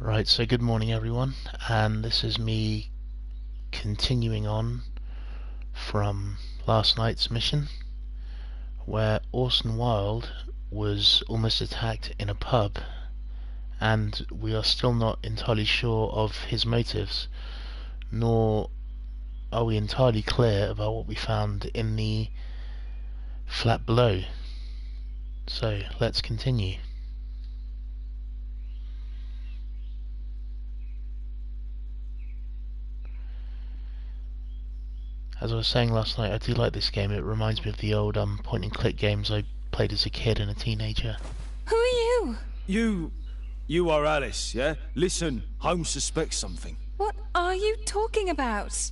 Right, so good morning everyone, and this is me continuing on from last night's mission, where Orson Wilde was almost attacked in a pub, and we are still not entirely sure of his motives, nor are we entirely clear about what we found in the flat below. So let's continue. As I was saying last night, I do like this game. It reminds me of the old point and click games I played as a kid and a teenager. Who are you? You are Alice, yeah? Listen, Holmes suspects something. What are you talking about?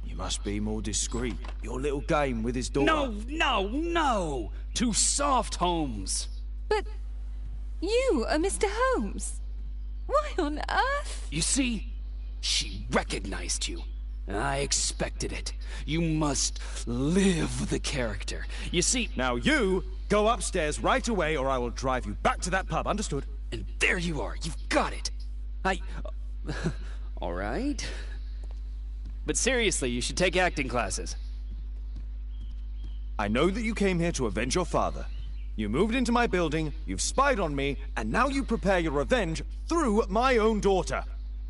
You must be more discreet. Your little game with his daughter. No! Too soft, Holmes. But you are Mr. Holmes. Why on earth? You see, she recognized you. I expected it. You must live the character. You see... Now you go upstairs right away or I will drive you back to that pub, understood? And there you are. You've got it. All right. But seriously, you should take acting classes. I know that you came here to avenge your father. You moved into my building, you've spied on me, and now you prepare your revenge through my own daughter.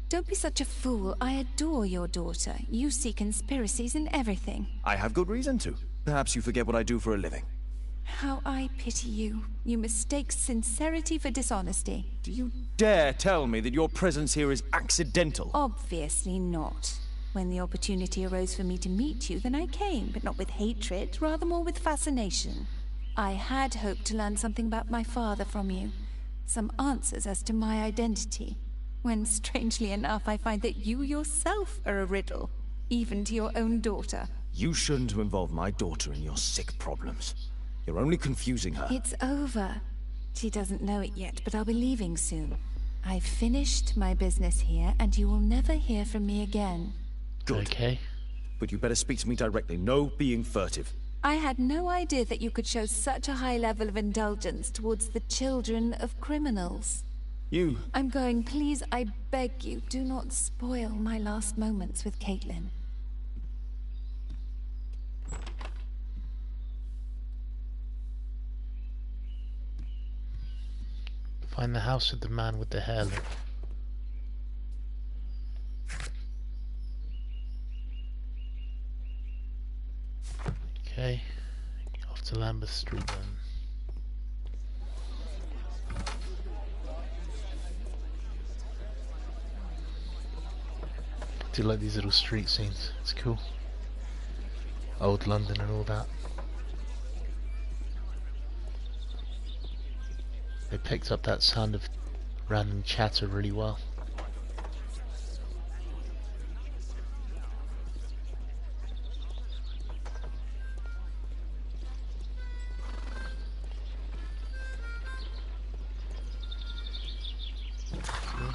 Don't be such a fool. I adore your daughter. You see conspiracies in everything. I have good reason to. Perhaps you forget what I do for a living. How I pity you. You mistake sincerity for dishonesty. Do you dare tell me that your presence here is accidental? Obviously not. When the opportunity arose for me to meet you, then I came, but not with hatred, rather more with fascination. I had hoped to learn something about my father from you. Some answers as to my identity. When, strangely enough, I find that you yourself are a riddle, even to your own daughter. You shouldn't involve my daughter in your sick problems. You're only confusing her. It's over. She doesn't know it yet, but I'll be leaving soon. I've finished my business here, and you will never hear from me again. Good. Okay. But you better speak to me directly. No being furtive. I had no idea that you could show such a high level of indulgence towards the children of criminals. You... I'm going. Please, I beg you, do not spoil my last moments with Caitlin. Find the house of the man with the hair look. Okay, off to Lambeth Street then. I do like these little street scenes, it's cool. Old London and all that. They picked up that sound of random chatter really well.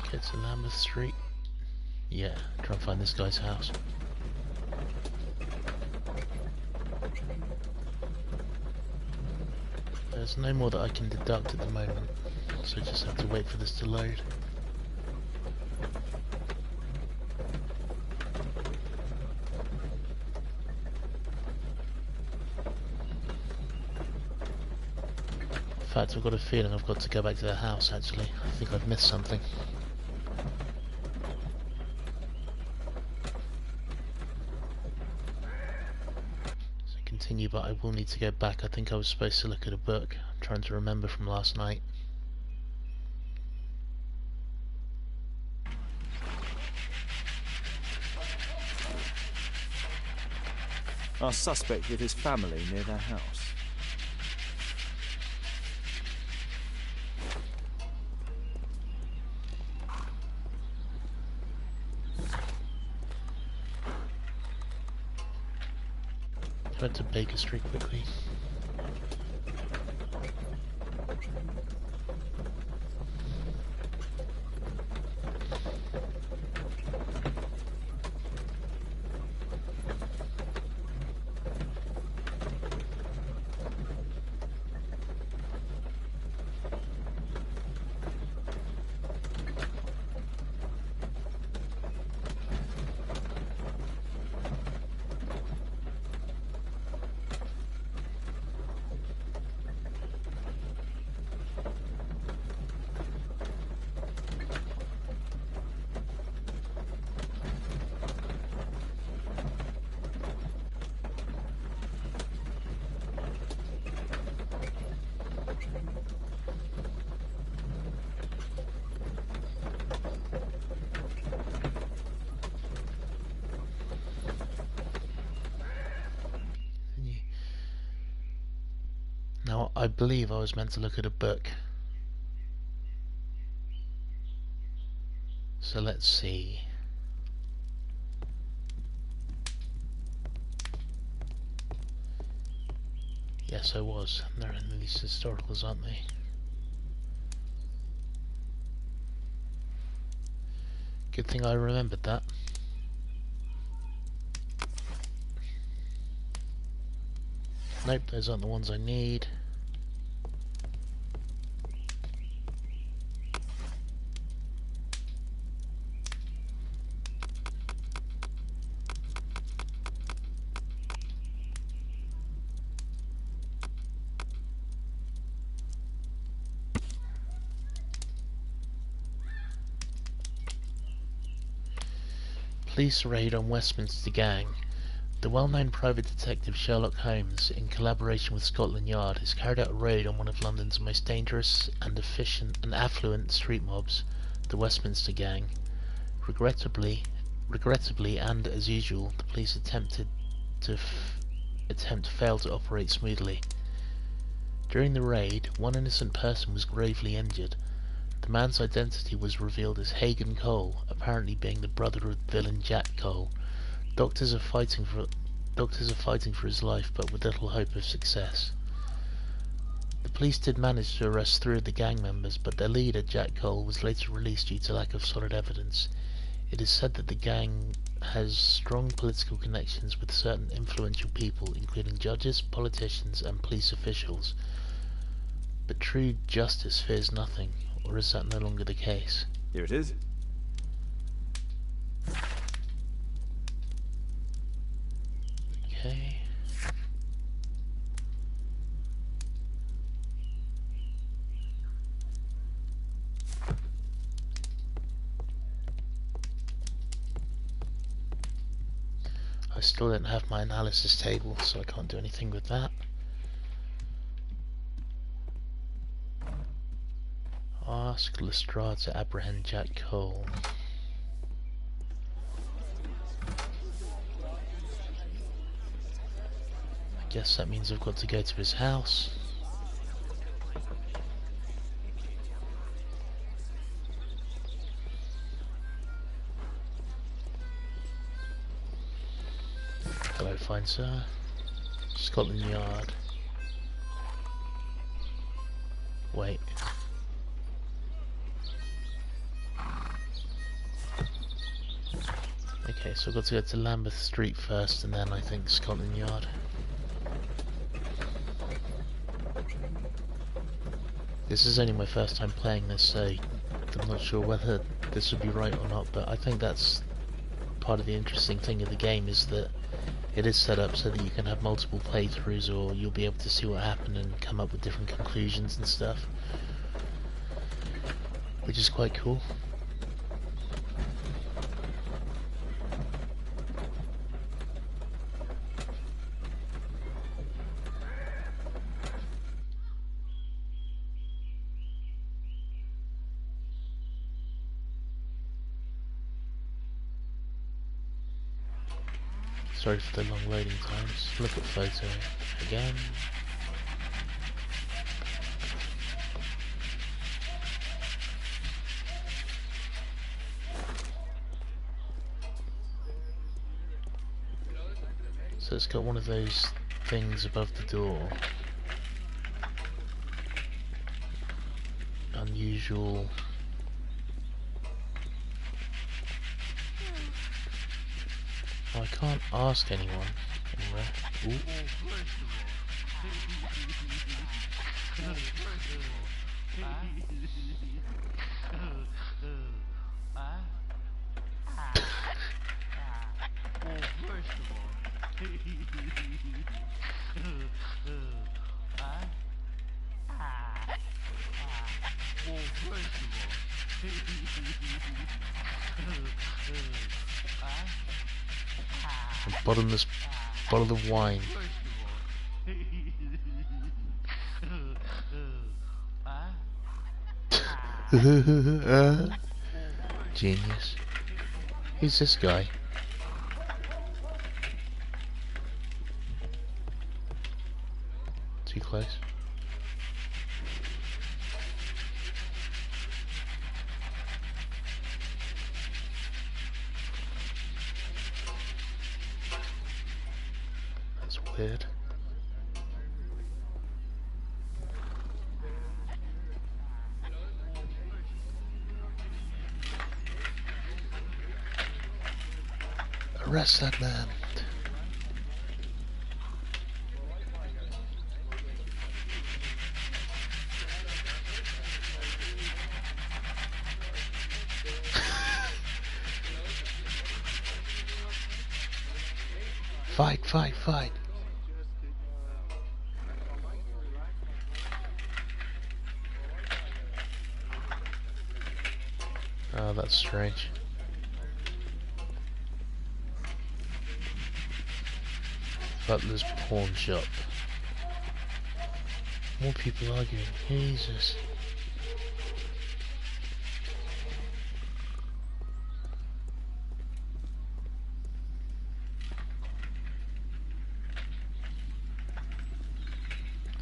Okay, to Lambeth Street. Yeah, try and find this guy's house. There's no more that I can deduct at the moment, so I just have to wait for this to load. In fact, I've got a feeling I've got to go back to the house actually. I think I've missed something. Continue, but I will need to go back. I think I was supposed to look at a book. I'm trying to remember from last night. Our suspect with his family near their house. Head to Baker Street quickly. I believe I was meant to look at a book. So let's see. Yes, I was. They're in these historicals, aren't they? Good thing I remembered that. Nope, those aren't the ones I need. Police raid on Westminster gang. The well-known private detective Sherlock Holmes, in collaboration with Scotland Yard, has carried out a raid on one of London's most dangerous and efficient and affluent street mobs, the Westminster gang. Regrettably, and as usual, the police attempt failed to operate smoothly. During the raid, one innocent person was gravely injured. The man's identity was revealed as Hagen Cole, apparently being the brother of villain Jack Cole. Doctors are fighting for his life, but with little hope of success. The police did manage to arrest 3 of the gang members, but their leader, Jack Cole, was later released due to lack of solid evidence. It is said that the gang has strong political connections with certain influential people, including judges, politicians, and police officials. But true justice fears nothing, or is that no longer the case? Here it is. Okay. I still don't have my analysis table, so I can't do anything with that. Ask Lestrade to apprehend Jack Cole. I guess that means I've got to go to his house. Hello, fine sir. Scotland Yard. Wait. Okay, so I've got to go to Lambeth Street first, and then I think Scotland Yard. This is only my first time playing this, so I'm not sure whether this would be right or not, but I think that's part of the interesting thing of the game, is that it is set up so that you can have multiple playthroughs, or you'll be able to see what happened and come up with different conclusions and stuff, which is quite cool. Sorry for the long loading times. Look at photo again. So it's got one of those things above the door. Unusual. I can't ask anyone anywhere. Ooh. A bottomless bottle of wine. Genius. Who's this guy? Too close. weird. Arrest that man. Fight, fight, fight. Oh, that's strange. Butler's pawn shop. More people arguing. Jesus.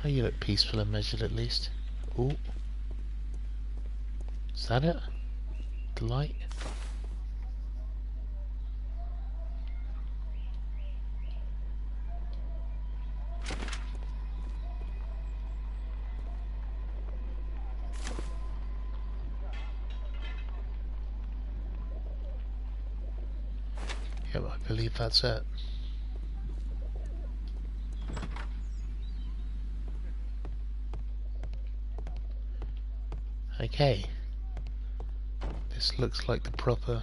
Oh, you look peaceful and measured at least. Ooh. Is that it? The light? Yep, I believe that's it. Okay. This looks like the property.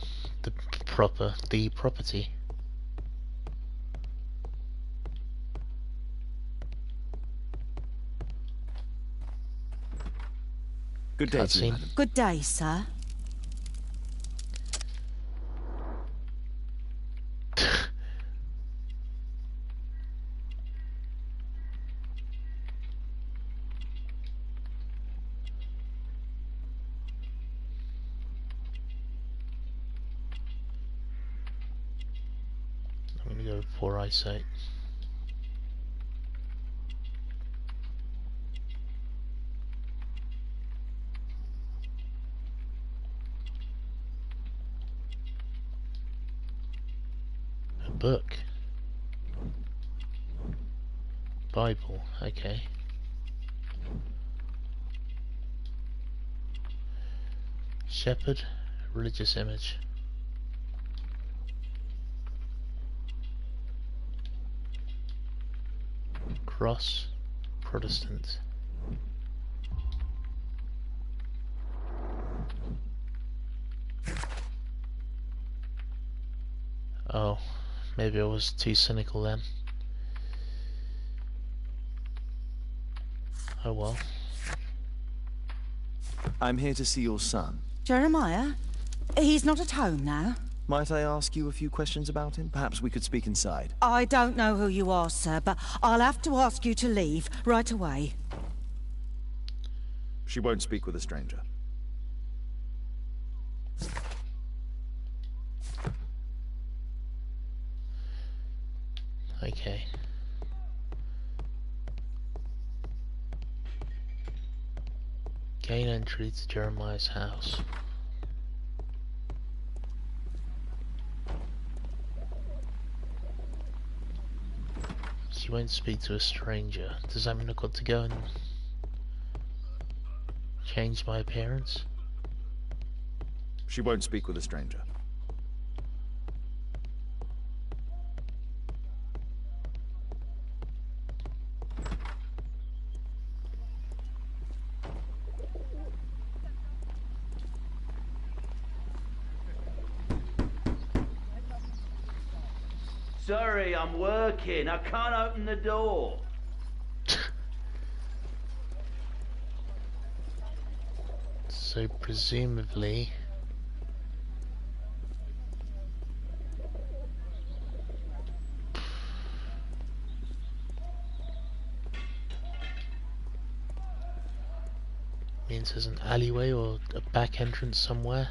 Good day to you, Cutscene. madam. Good day, sir. I'm gonna go for eyesight. A book. Bible, okay. Shepherd, religious image. Cross, Protestant. Oh, maybe I was too cynical then. Oh well. I'm here to see your son. Jeremiah? He's not at home now. Might I ask you a few questions about him? Perhaps we could speak inside. I don't know who you are, sir, but I'll have to ask you to leave right away. She won't speak with a stranger. Okay. Gain entry to Jeremiah's house. She won't speak to a stranger. Does that mean I've got to go and change my appearance? She won't speak with a stranger. Sorry, I'm working. I can't open the door. So presumably means there's an alleyway or a back entrance somewhere.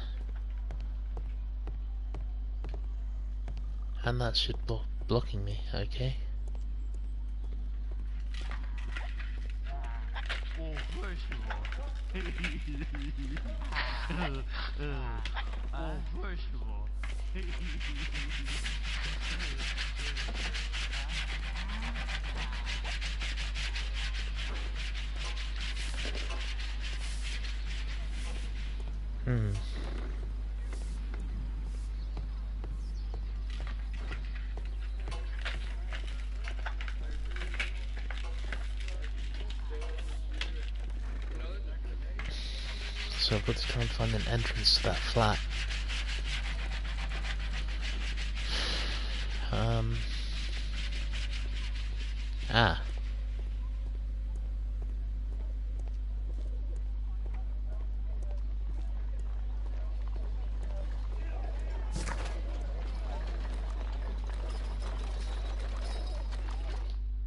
And that should blocking me, okay. Well, first of all, So I've got to try and find an entrance to that flat. Ah.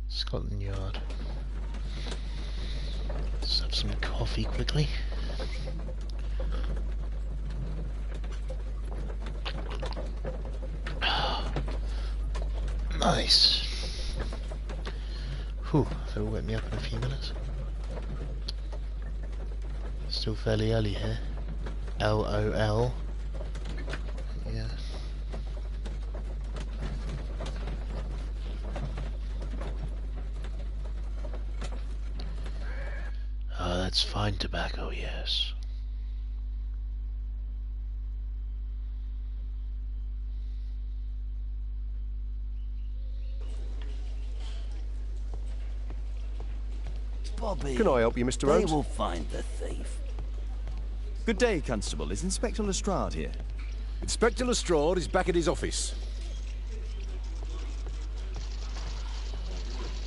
Scotland Yard. Let's have some coffee quickly. Nice. Whew, that'll wake me up in a few minutes. Still fairly early here. LOL. Yeah. Oh, that's fine tobacco, yes. Bobby, Can I help you, Mr. they Holmes? will find the thief. Good day, Constable. Is Inspector Lestrade here? Inspector Lestrade is back at his office.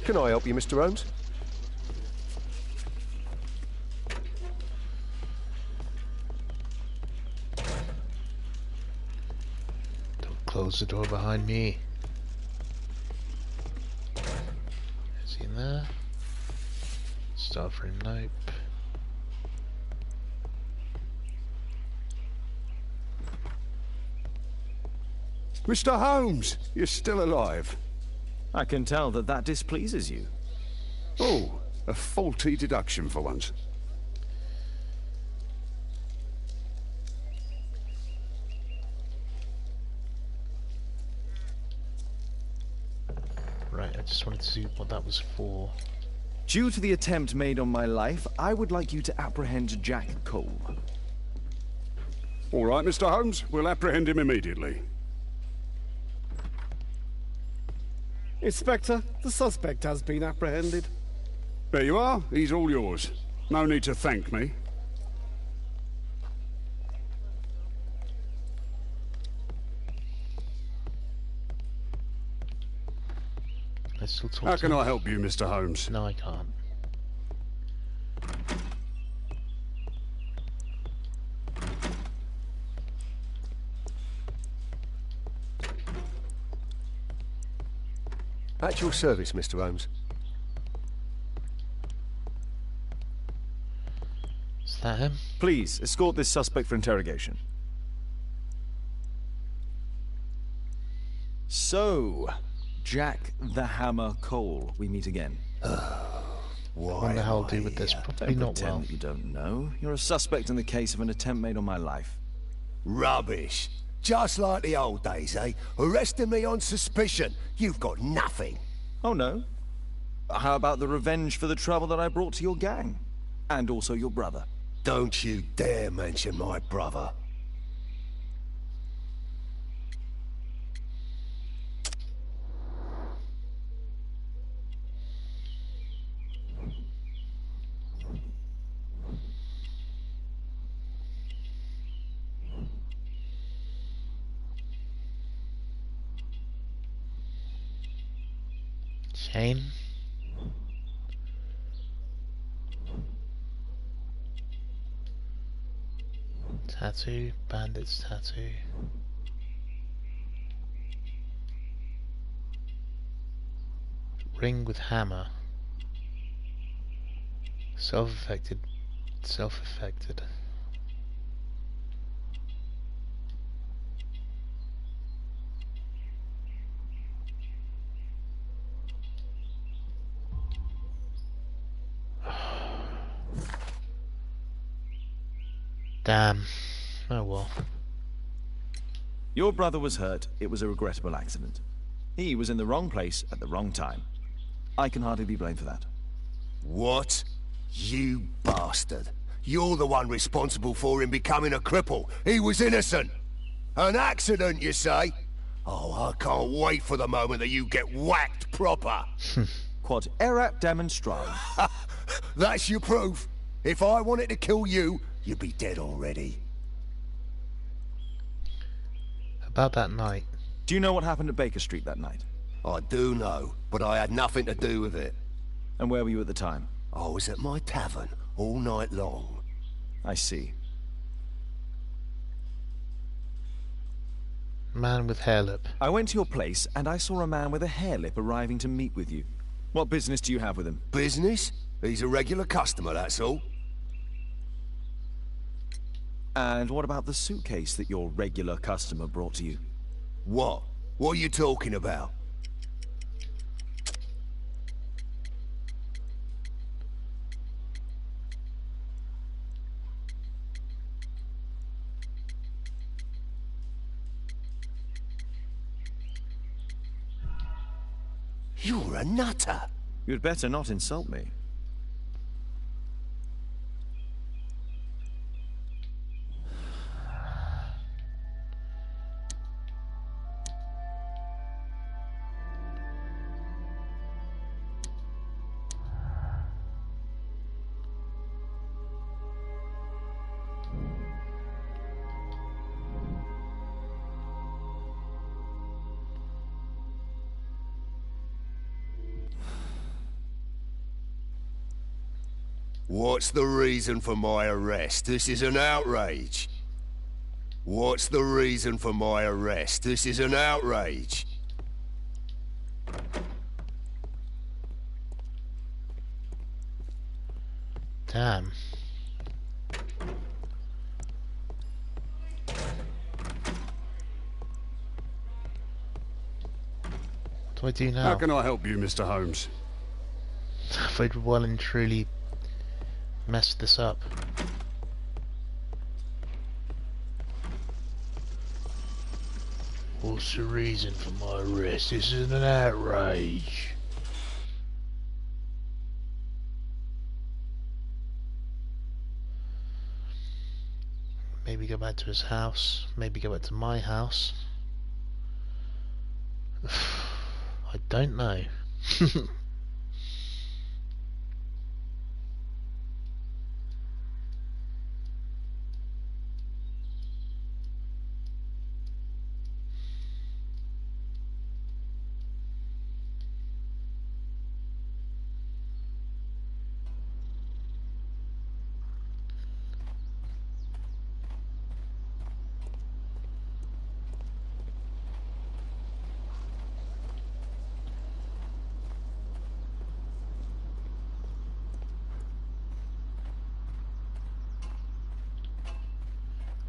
Can I help you, Mr. Holmes? Don't close the door behind me. Is he in there? Staff room, nope. Mr. Holmes, you're still alive. I can tell that that displeases you. Oh, a faulty deduction for once. Right, I just wanted to see what that was for. Due to the attempt made on my life, I would like you to apprehend Jack Cole. All right, Mr. Holmes, we'll apprehend him immediately. Inspector, the suspect has been apprehended. There you are, he's all yours. No need to thank me. I still talk How to can him? I help you, Mr. Holmes? No, I can't. At your service, Mr. Holmes. Is that him? Please, escort this suspect for interrogation. So, Jack the Hammer Cole, we meet again. What the hell I'll do with this? Probably Don't not pretend well. that you don't know. You're a suspect in the case of an attempt made on my life. Rubbish. Just like the old days, eh? Arresting me on suspicion. You've got nothing. Oh no? How about the revenge for the trouble that I brought to your gang? And also your brother. Don't you dare mention my brother. Chain. Tattoo. Bandit's tattoo. Ring with hammer. Self-affected. Self-affected. Damn. Oh well. Your brother was hurt. It was a regrettable accident. He was in the wrong place at the wrong time. I can hardly be blamed for that. What? You bastard. You're the one responsible for him becoming a cripple. He was innocent. An accident, you say? Oh, I can't wait for the moment that you get whacked proper. Quod erat demonstrandum. That's your proof. If I wanted to kill you, you'd be dead already. About that night. Do you know what happened at Baker Street that night? I do know, but I had nothing to do with it. And where were you at the time? I was at my tavern all night long. I see. Man with hair lip. I went to your place and I saw a man with a hair lip arriving to meet with you. What business do you have with him? Business? He's a regular customer, that's all. And what about the suitcase that your regular customer brought to you? What? What are you talking about? You're a nutter. You'd better not insult me. What's the reason for my arrest? This is an outrage. What's the reason for my arrest? This is an outrage. Damn. What do I do now? How can I help you, Mr. Holmes? I've well and truly messed this up. What's the reason for my arrest? This is an outrage. Maybe go back to his house. Maybe go back to my house. I don't know.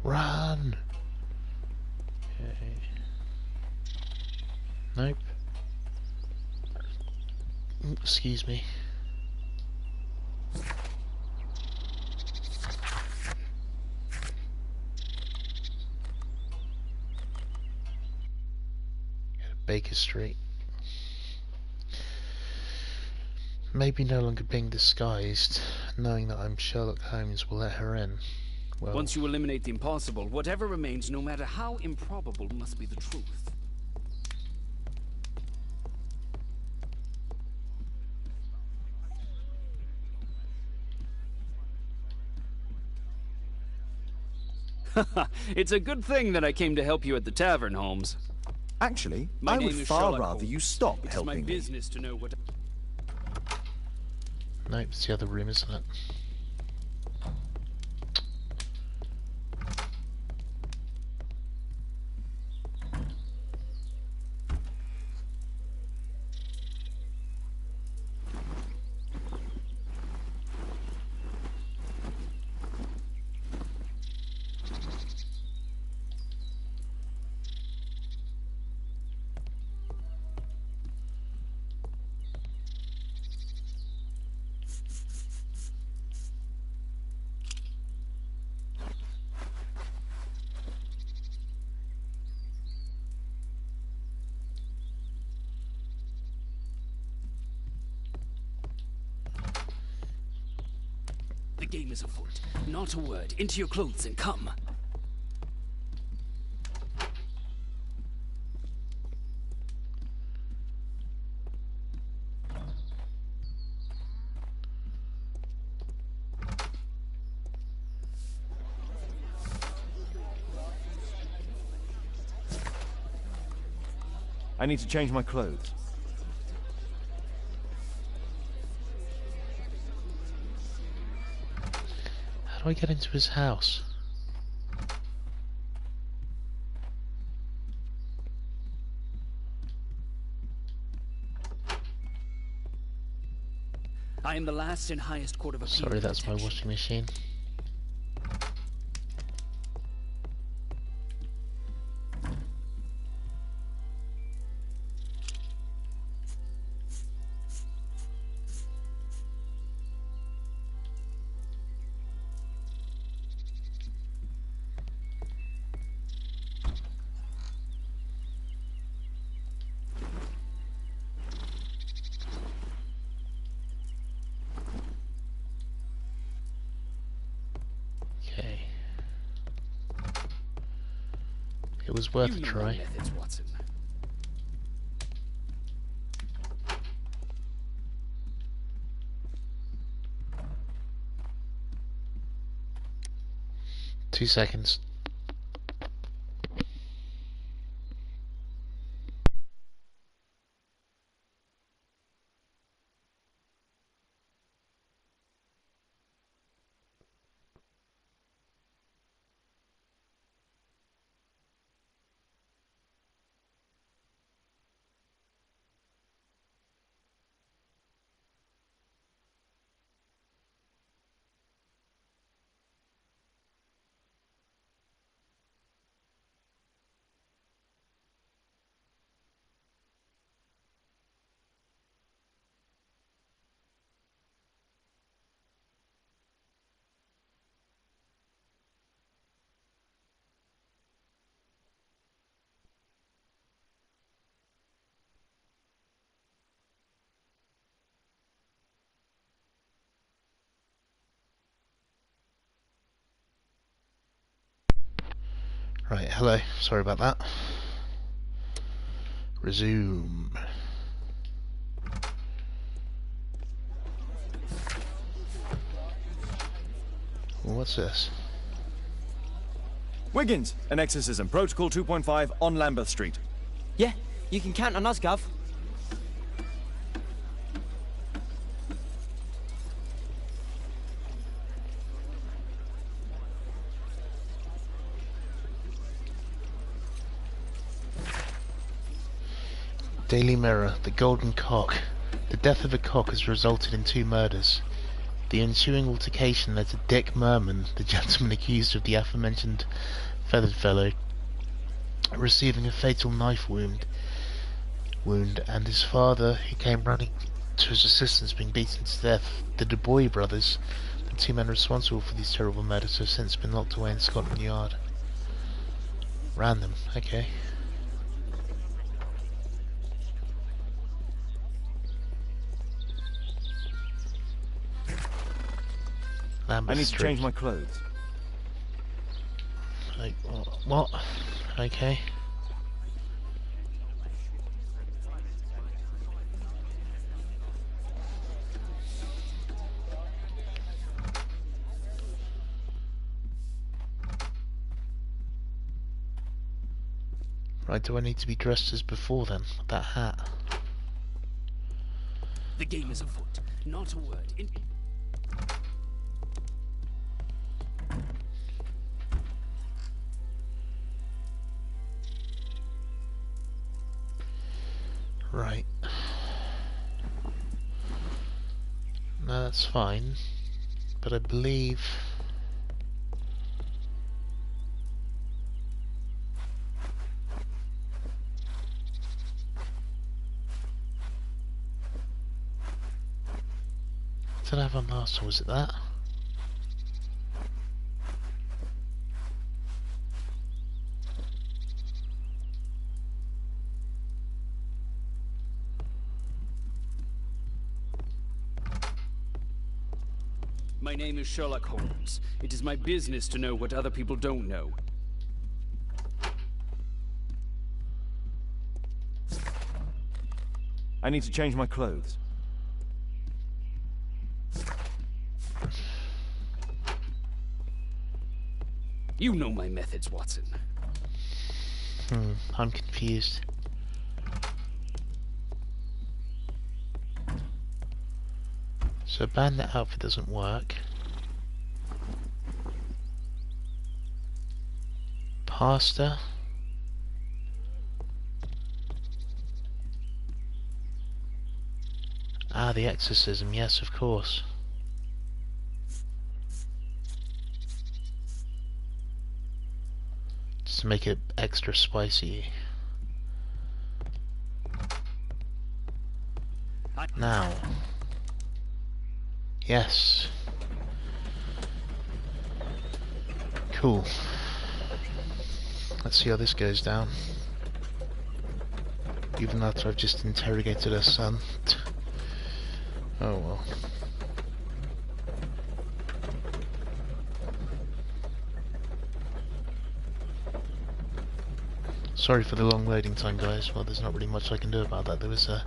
Run! Okay. Nope. Excuse me. Baker Street. Maybe no longer being disguised, knowing that I'm Sherlock Holmes will let her in. Well, once you eliminate the impossible, whatever remains, no matter how improbable, must be the truth. It's a good thing that I came to help you at the tavern, Holmes. Actually, My I name would is far Sherlock rather Holmes. you stop It's helping my me. business to know what... nope, it's the other room, isn't it? The game is afoot. Not a word. Into your clothes and come. I need to change my clothes. How do I get into his house? I am the last and highest court of appeal. Sorry, that's my washing machine. Okay. It was worth a try. Methods, Watson. Two seconds. Right, hello. Sorry about that. Resume. Well, what's this? Wiggins, an exorcism. Protocol 2.5 on Lambeth Street. Yeah, you can count on us, Gov. Daily Mirror, the Golden Cock. The death of a cock has resulted in 2 murders. The ensuing altercation led to Dick Merman, the gentleman accused of the aforementioned feathered fellow, receiving a fatal knife wound, and his father, who came running to his assistance, being beaten to death. The Du Bois brothers, the 2 men responsible for these terrible murders, have since been locked away in Scotland Yard. Random, okay. Lambeth I need Street. to change my clothes. Like, what? Okay. Right, do I need to be dressed as before then? With that hat? The game is afoot. Not a word. Right. No, that's fine. But I believe... What did I have on last time? Was it that? My name is Sherlock Holmes. It is my business to know what other people don't know. I need to change my clothes. You know my methods, Watson. I'm confused. So bandit outfit doesn't work. Pasta. Ah, the exorcism, yes, of course. Just to make it extra spicy. Now. Yes. Cool. Let's see how this goes down. Even after I've just interrogated her son. Oh well. Sorry for the long loading time, guys. Well, there's not really much I can do about that. There was a...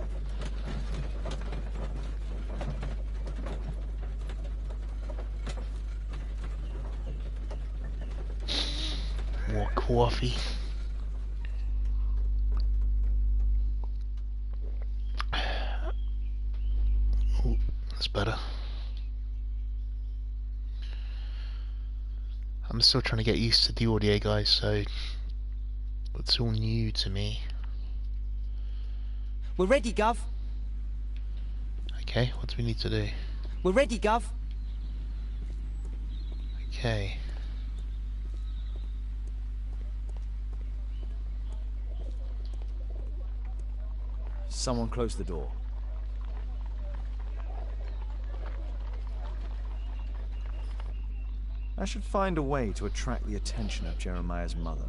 more coffee. Oh, that's better. I'm still trying to get used to the audio, guys, so it's all new to me. We're ready, Gov. Okay, what do we need to do? We're ready, Gov. Okay. Someone close the door. I should find a way to attract the attention of Jeremiah's mother.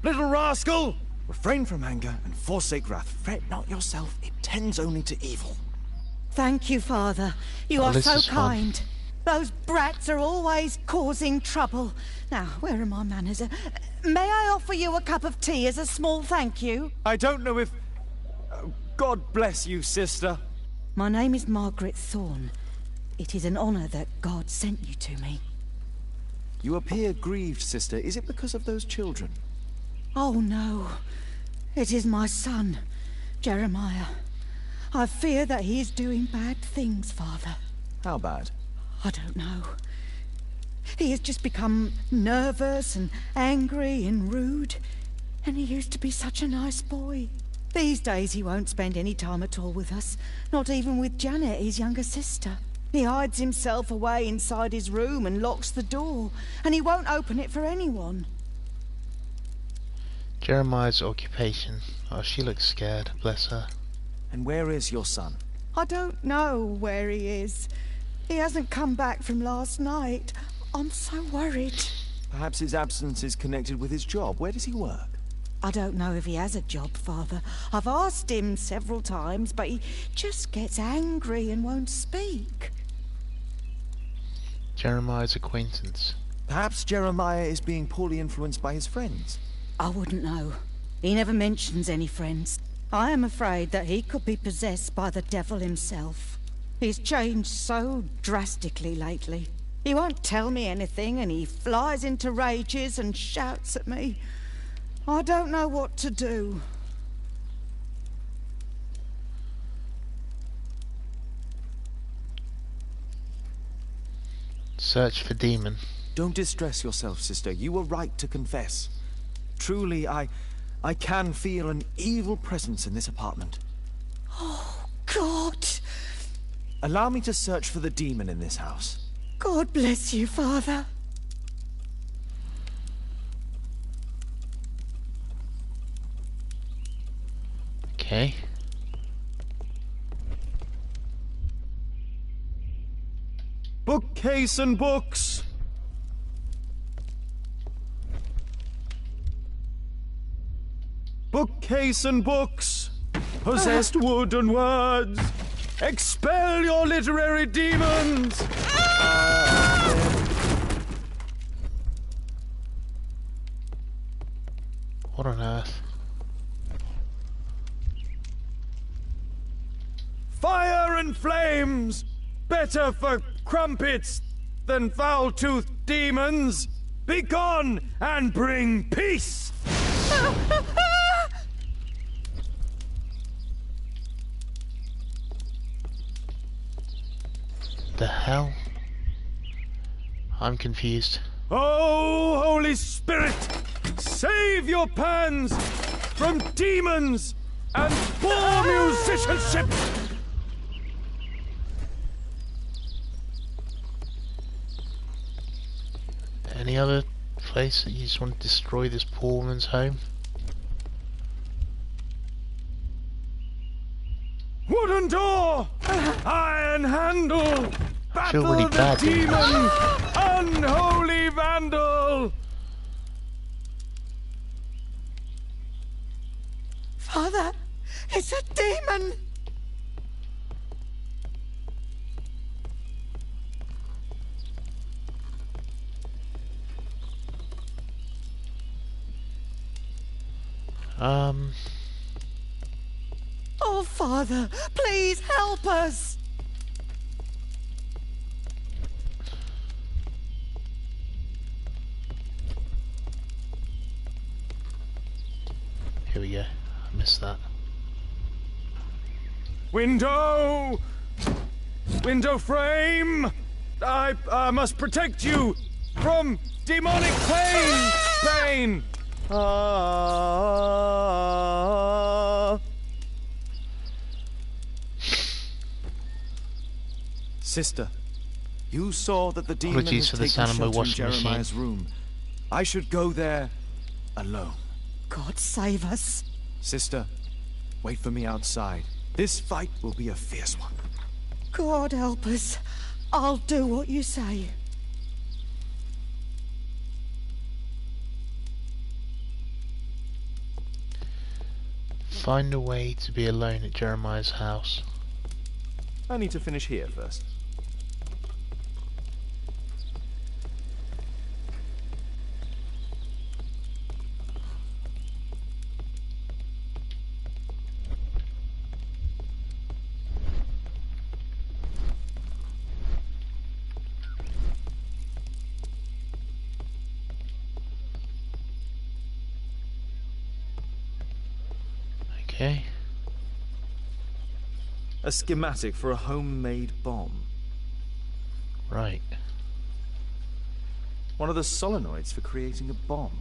Little rascal! Refrain from anger and forsake wrath. Fret not yourself, it tends only to evil. Thank you, Father. You Oh, are this so is fun. kind. Those brats are always causing trouble. Now, where are my manners? May I offer you a cup of tea as a small thank you? I don't know if... God bless you, sister. My name is Margaret Thorne. It is an honour that God sent you to me. You appear grieved, sister. Is it because of those children? Oh, no. It is my son, Jeremiah. I fear that he is doing bad things, Father. How bad? I don't know. He has just become nervous and angry and rude. And he used to be such a nice boy. These days he won't spend any time at all with us. Not even with Janet, his younger sister. He hides himself away inside his room and locks the door. And he won't open it for anyone. Jeremiah's occupation. Oh, she looks scared, bless her. And where is your son? I don't know where he is. He hasn't come back from last night. I'm so worried. Perhaps his absence is connected with his job. Where does he work? I don't know if he has a job, Father. I've asked him several times, but he just gets angry and won't speak. Jeremiah's acquaintance. Perhaps Jeremiah is being poorly influenced by his friends. I wouldn't know. He never mentions any friends. I am afraid that he could be possessed by the devil himself. He's changed so drastically lately. He won't tell me anything, and he flies into rages and shouts at me. I don't know what to do. Search for demon. Don't distress yourself, sister. You were right to confess. Truly, I can feel an evil presence in this apartment. Oh, God! Allow me to search for the demon in this house. God bless you, Father. Okay. Bookcase and books! case and books, possessed wood and words. Expel your literary demons! What on earth? Fire and flames! Better for crumpets than foul-toothed demons! Begone and bring peace! The hell? I'm confused. Oh, Holy Spirit! Save your pans from demons and poor musicianship! Any other place that you just want to destroy this poor woman's home? Wooden door! Iron handle! I feel Battle really the bad doing demon! this. Unholy vandal! Father, it's a demon! Oh, Father, please help us! Here we go. I missed that. Window! Window frame! I must protect you from demonic pain! Sister, you saw that the demon Apologies has for the taken sound of my shelter in washing machine. Jeremiah's room. I should go there alone. God save us. Sister, wait for me outside. This fight will be a fierce one. God help us. I'll do what you say. Find a way to be alone at Jeremiah's house. I need to finish here first. Okay. A schematic for a homemade bomb. Right. One of the solenoids for creating a bomb.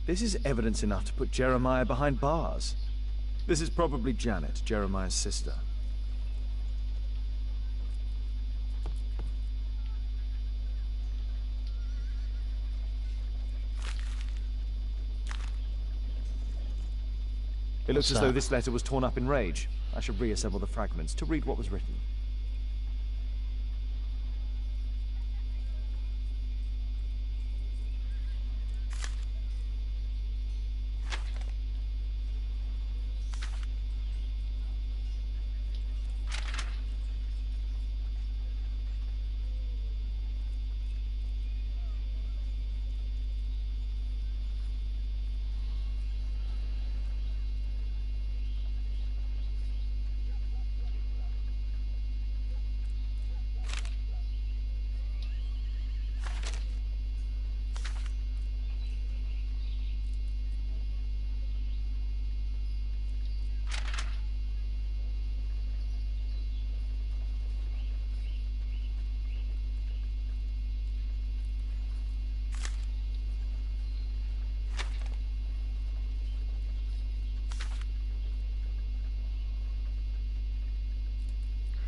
This is evidence enough to put Jeremiah behind bars. This is probably Janet, Jeremiah's sister. It looks as though this letter was torn up in rage. I should reassemble the fragments to read what was written.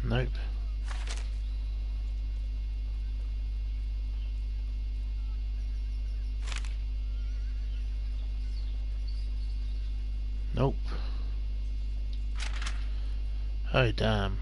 Nope. Nope. Oh, damn.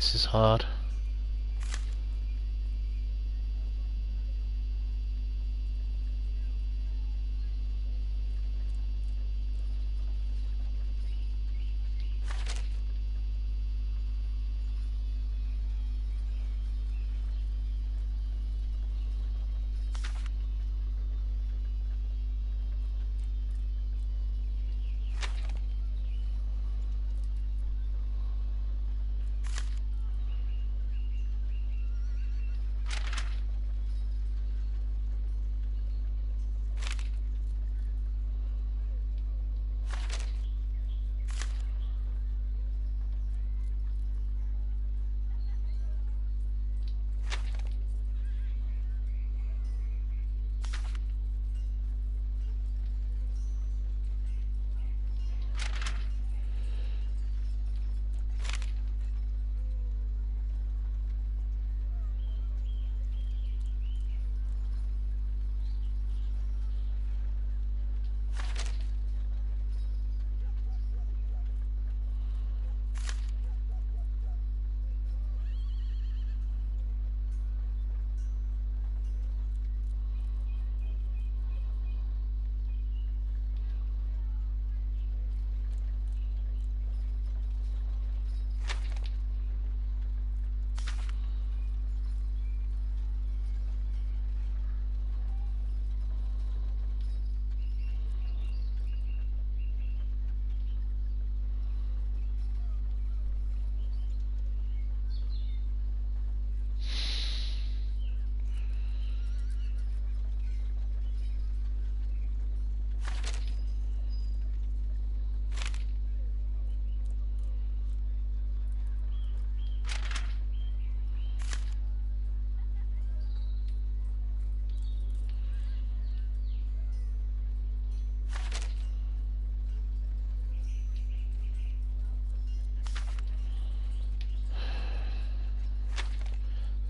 This is hard.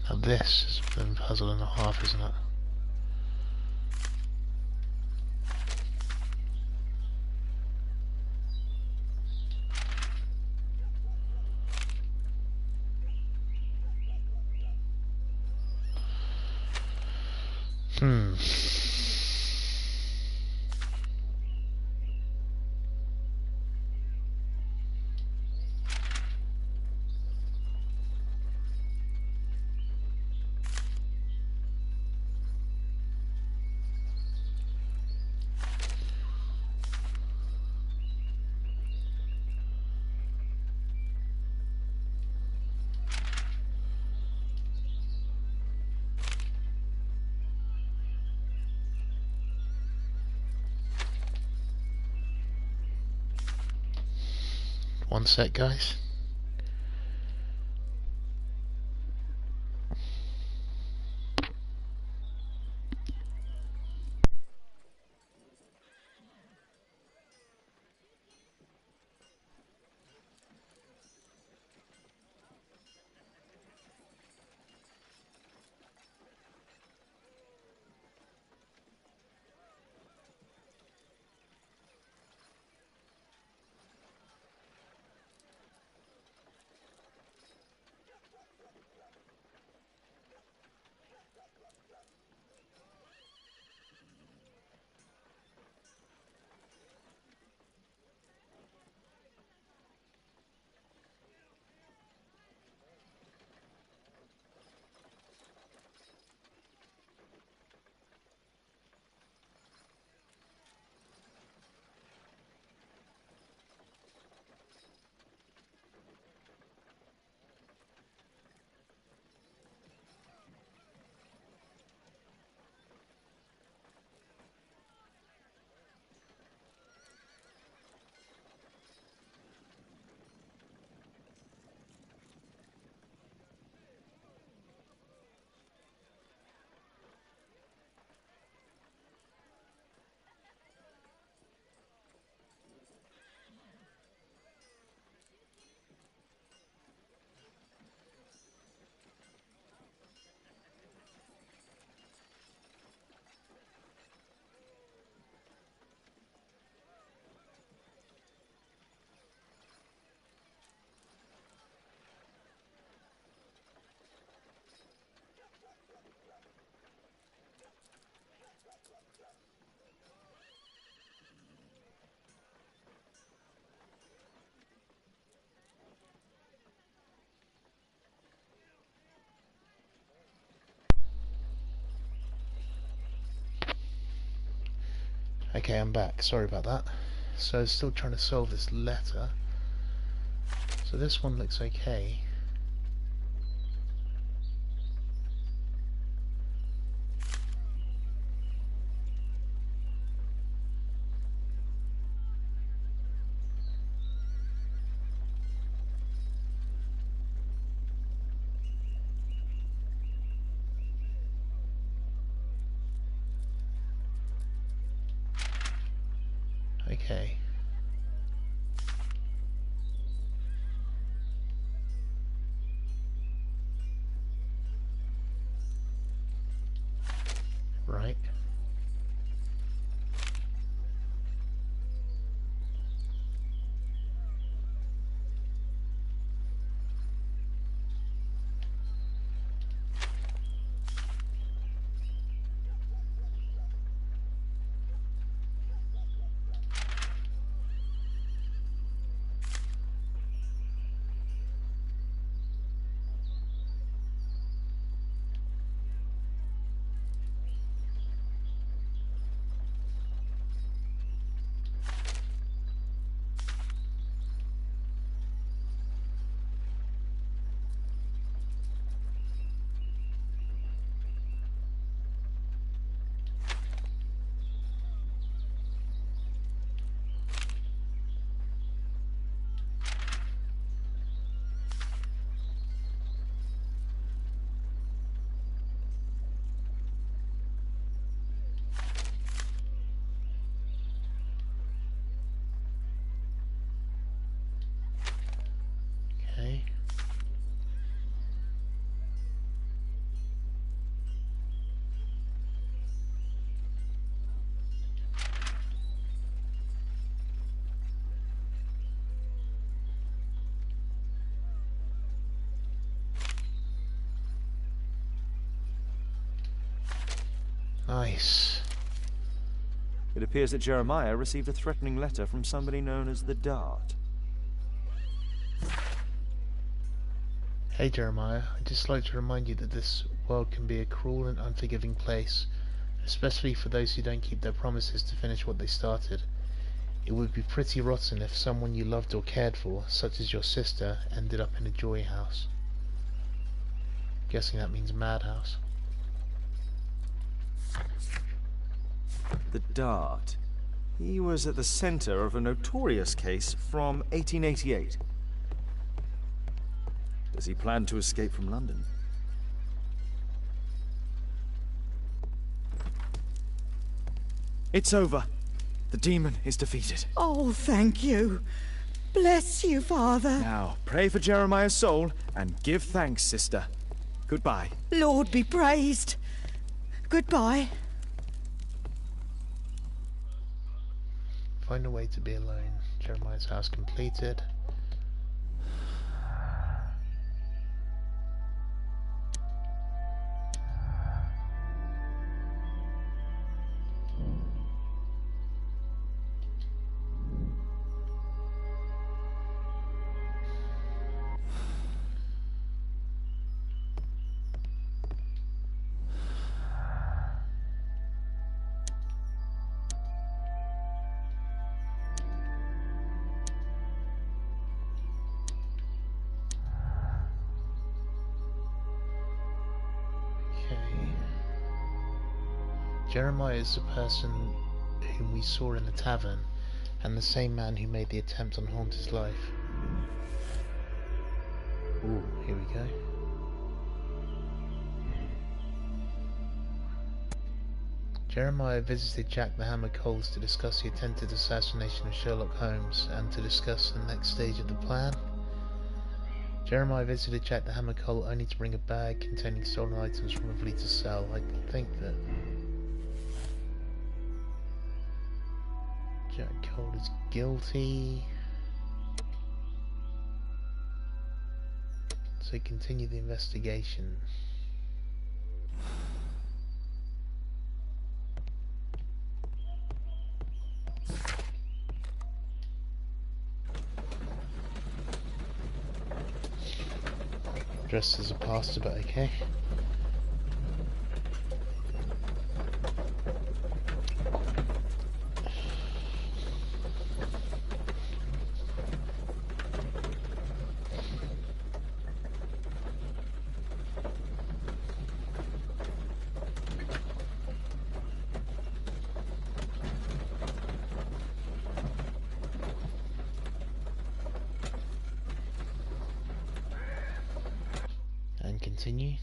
Now this is a puzzle and a half, isn't it? Hmm. One sec, guys. Okay, I'm back. Sorry about that. So still trying to solve this letter. So this one looks okay. Okay. Right. Okay. Nice. It appears that Jeremiah received a threatening letter from somebody known as the Dart. Hey Jeremiah, I'd just like to remind you that this world can be a cruel and unforgiving place, especially for those who don't keep their promises to finish what they started. It would be pretty rotten if someone you loved or cared for, such as your sister, ended up in a joy house. Guessing that means madhouse. The Dart. He was at the center of a notorious case from 1888. Does he plan to escape from London? It's over. The demon is defeated. Oh, thank you. Bless you, Father. Now, pray for Jeremiah's soul and give thanks, sister. Goodbye. Lord be praised. Goodbye. Find a way to be alone. Jeremiah's house completed. Jeremiah is the person whom we saw in the tavern, and the same man who made the attempt on Holmes' life. Ooh, here we go. Jeremiah visited Jack the Hammer Coles to discuss the attempted assassination of Sherlock Holmes and to discuss the next stage of the plan. Jeremiah visited Jack the Hammer Cole only to bring a bag containing stolen items probably to sell. I think that Jack Cole is guilty. So continue the investigation. Dressed as a pastor, but okay. continue.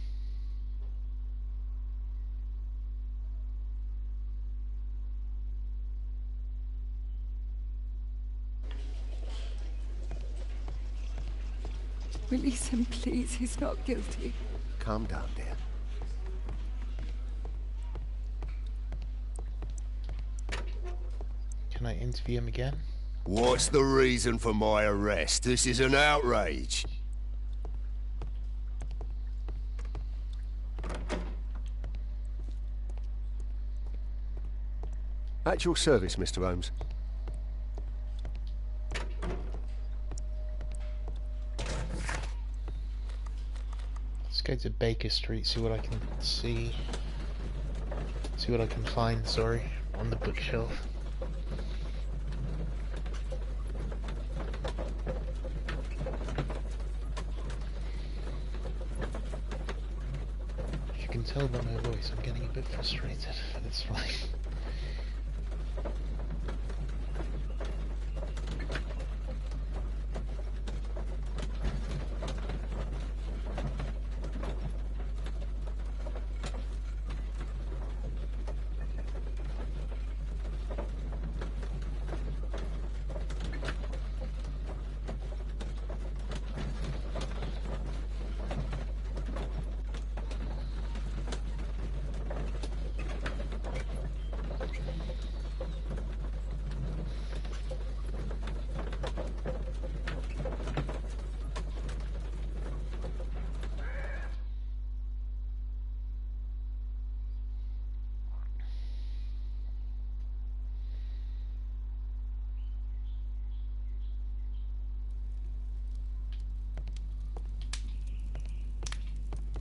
Release him, please. He's not guilty. Calm down, dear. Can I interview him again? What's the reason for my arrest? This is an outrage. At your service, Mr. Holmes. Let's go to Baker Street, see what I can see. See what I can find, sorry, on the bookshelf. As you can tell by my voice, I'm getting a bit frustrated, but it's fine.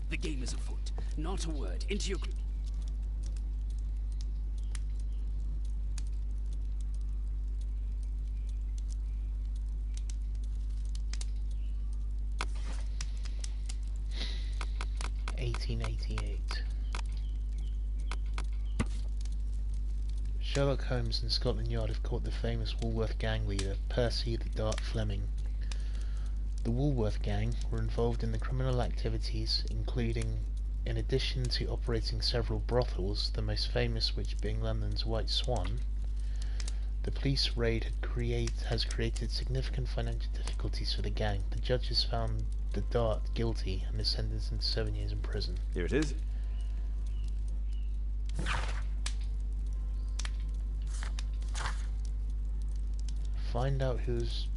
The game is afoot. Not a word. Into your... Sherlock Holmes and Scotland Yard have caught the famous Woolworth gang leader, Percy the Dart Fleming. The Woolworth gang were involved in the criminal activities, including, in addition to operating several brothels, the most famous which being London's White Swan. The police raid has created significant financial difficulties for the gang. The judges found the Dart guilty and is sentenced to 7 years in prison. Here it is. Find out who's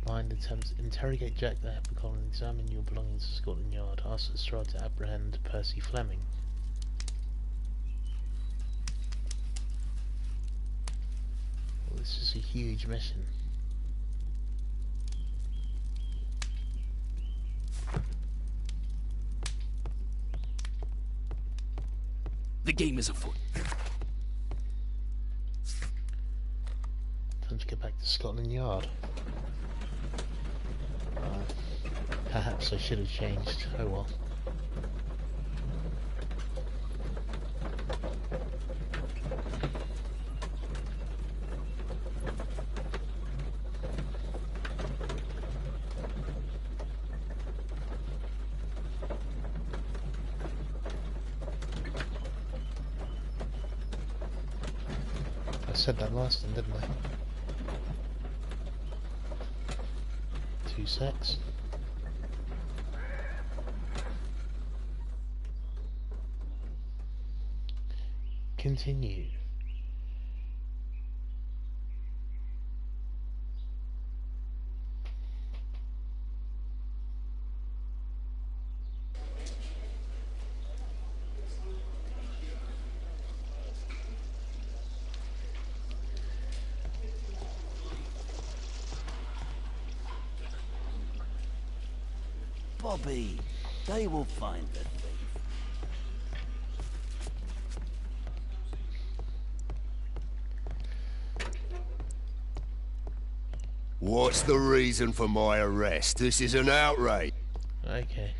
behind the attempts. Interrogate Jack the Leprechaun and examine your belongings to Scotland Yard. Ask Lestrade to apprehend Percy Fleming. Well, this is a huge mission. The game is afoot. Time to get back to Scotland Yard. Perhaps I should have changed. Oh well. I said that last time, didn't I? 2 secs. Continue. Bobby, they will find the thief. What's the reason for my arrest? This is an outrage. Okay.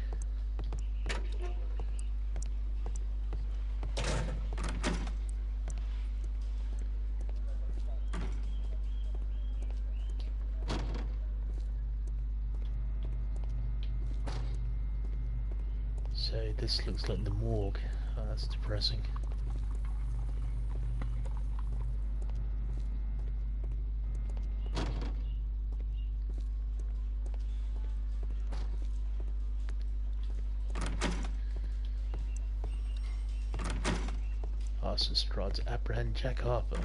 So this looks like the morgue. Oh, that's depressing. Arson Strahd to apprehend Jack Harper.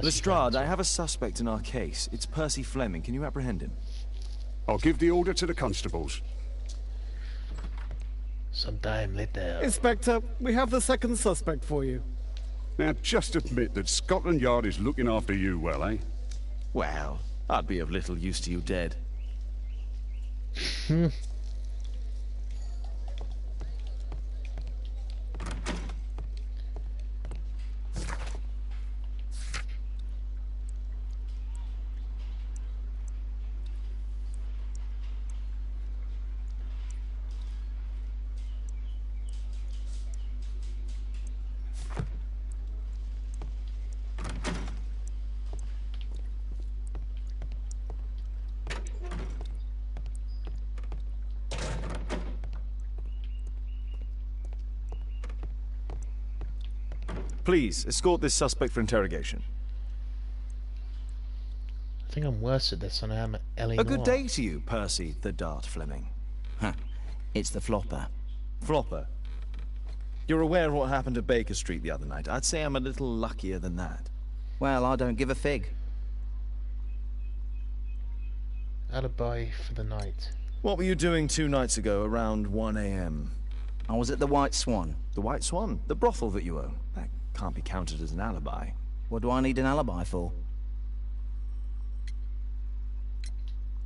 Lestrade, I have a suspect in our case. It's Percy Fleming. Can you apprehend him? I'll give the order to the constables. Some time later. Inspector, we have the second suspect for you. Now, just admit that Scotland Yard is looking after you well, eh? Well, I'd be of little use to you dead. Please, escort this suspect for interrogation. I think I'm worse at this than I am at Ellie A good Noir. day to you, Percy the Dart Fleming. Huh. It's the flopper. Flopper. You're aware of what happened at Baker Street the other night. I'd say I'm a little luckier than that. Well, I don't give a fig. Alibi for the night. What were you doing 2 nights ago around 1 AM? I was at the White Swan. The White Swan? The brothel that you own? That can't be counted as an alibi. What do I need an alibi for?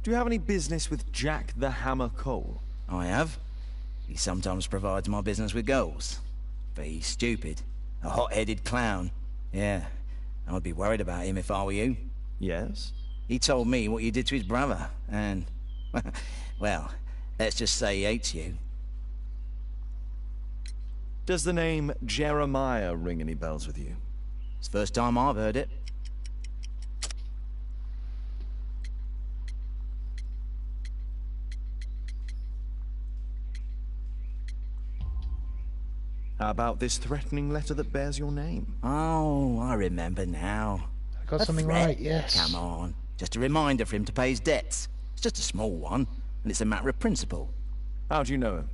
Do you have any business with Jack the Hammer Cole? I have. He sometimes provides my business with goals. But he's stupid. A hot-headed clown. Yeah, I'd be worried about him if I were you. Yes? He told me what you did to his brother, and... well, let's just say he hates you. Does the name Jeremiah ring any bells with you? It's the first time I've heard it. How about this threatening letter that bears your name? Oh, I remember now. I got A something threat? right, yes. Come on. Just a reminder for him to pay his debts. It's just a small one, and it's a matter of principle. How do you know him?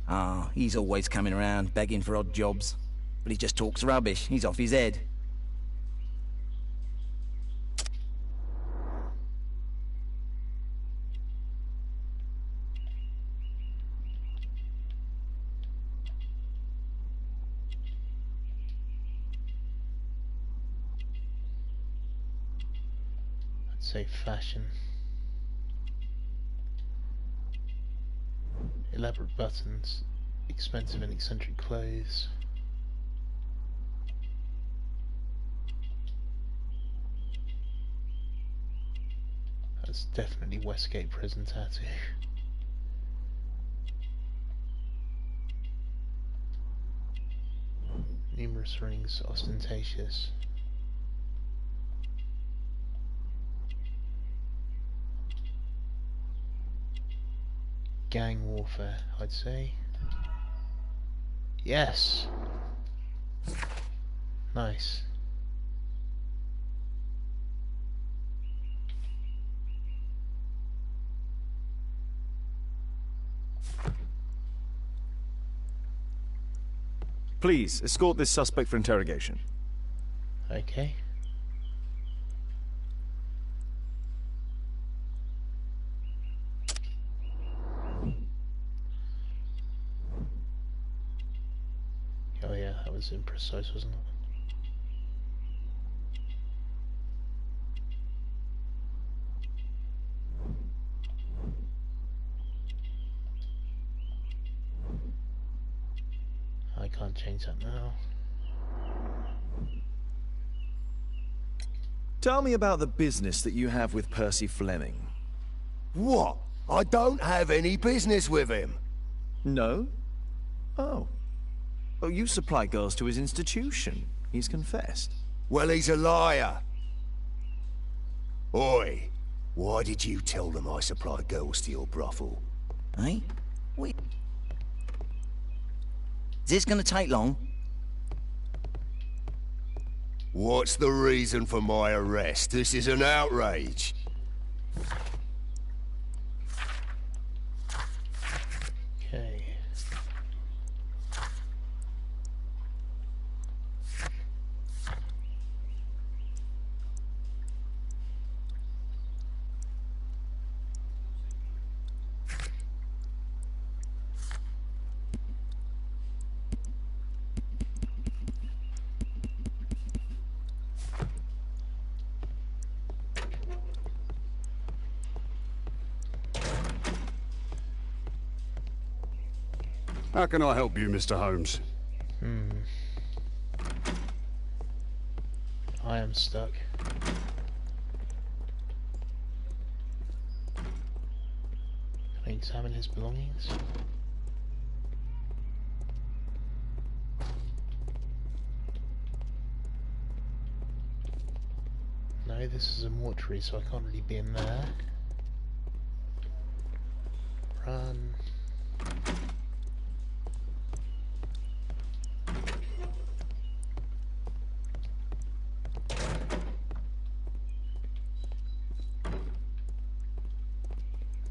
Ah, he's always coming around, begging for odd jobs. But he just talks rubbish. He's off his head. I'd say fashion. Elaborate buttons, expensive and eccentric clothes. That's definitely Westgate prison tattoo. Numerous rings, ostentatious. Gang warfare, I'd say. Yes! Nice. Please, escort this suspect for interrogation. Okay. Oh yeah, that was imprecise, wasn't it? I can't change that now. Tell me about the business that you have with Percy Fleming. What? I don't have any business with him. No? Oh. Oh, you supply girls to his institution. He's confessed. Well, he's a liar. Oi, Why did you tell them I supply girls to your brothel? Eh? What? Is this gonna take long? What's the reason for my arrest? This is an outrage. Okay. How can I help you, Mr. Holmes? I am stuck. Can I examine his belongings? No, this is a mortuary, so I can't really be in there. Run.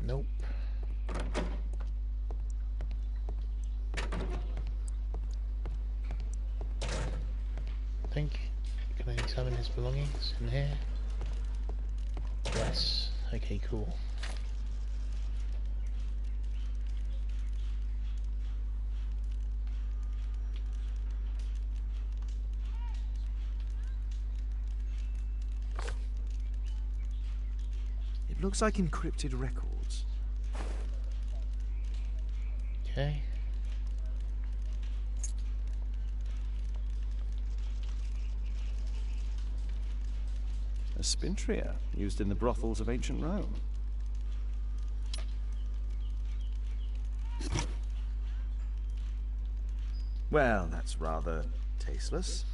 Nope. Think. Can I examine his belongings in here? Yes. Okay, cool. It looks like encrypted records. Okay. A spintria, used in the brothels of ancient Rome. Well, that's rather tasteless.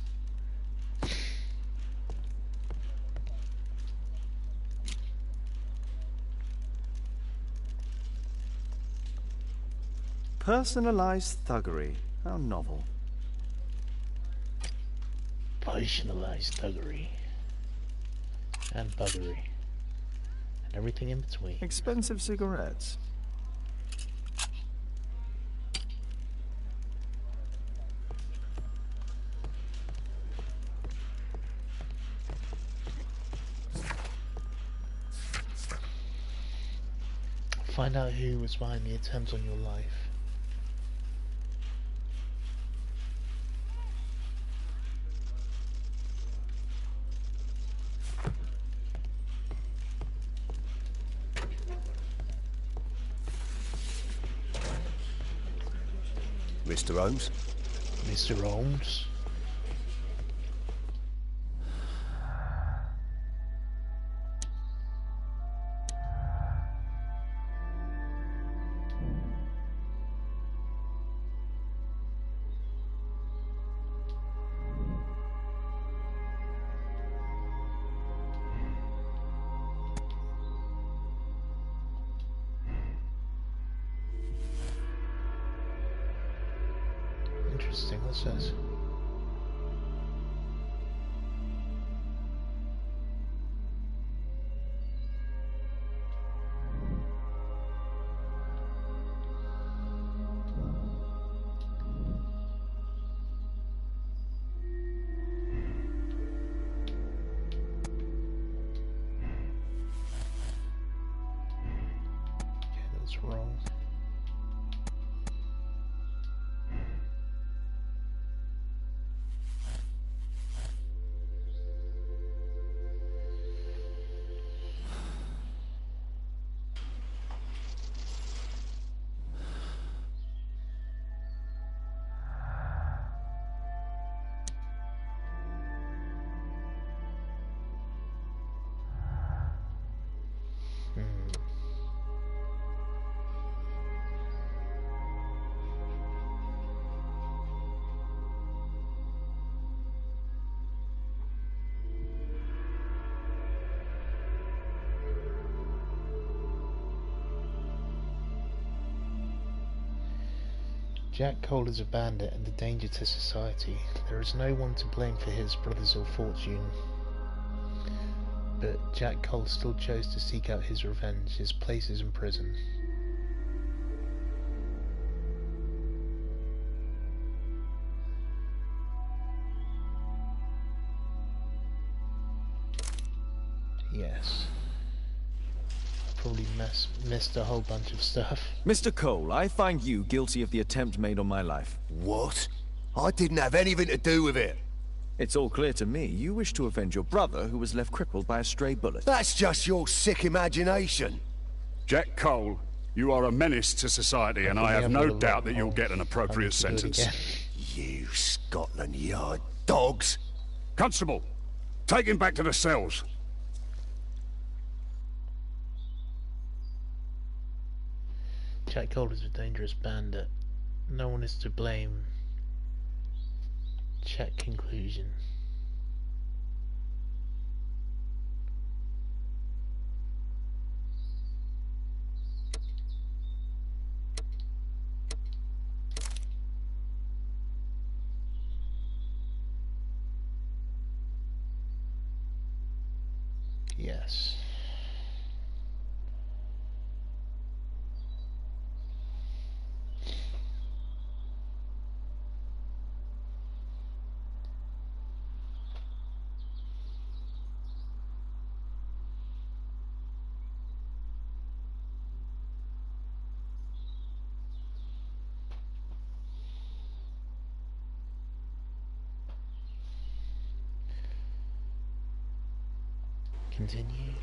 Personalized thuggery. How novel. Personalized thuggery. And buggery. And everything in between. Expensive cigarettes. Find out who was behind the attempt on your life. Mr. Holmes? Mr. Holmes? Interesting, what's this? Okay, that's wrong. Jack Cole is a bandit and a danger to society. There is no one to blame for his brother's ill fortune. But Jack Cole still chose to seek out his revenge. His place is in prison. Yes. Probably missed a whole bunch of stuff. Mr. Cole, I find you guilty of the attempt made on my life. What? I didn't have anything to do with it. It's all clear to me. You wish to avenge your brother, who was left crippled by a stray bullet. That's just your sick imagination. Jack Cole, you are a menace to society, and I have no doubt that you'll get an appropriate sentence. You Scotland Yard dogs! Constable, take him back to the cells. Jack Cole is a dangerous bandit. No one is to blame. Check conclusion. Yes. Continue.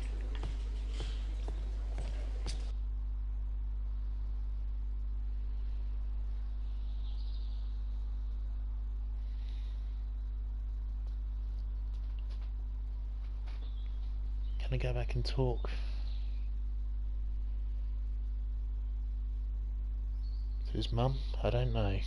Can I go back and talk to his mum? I don't know.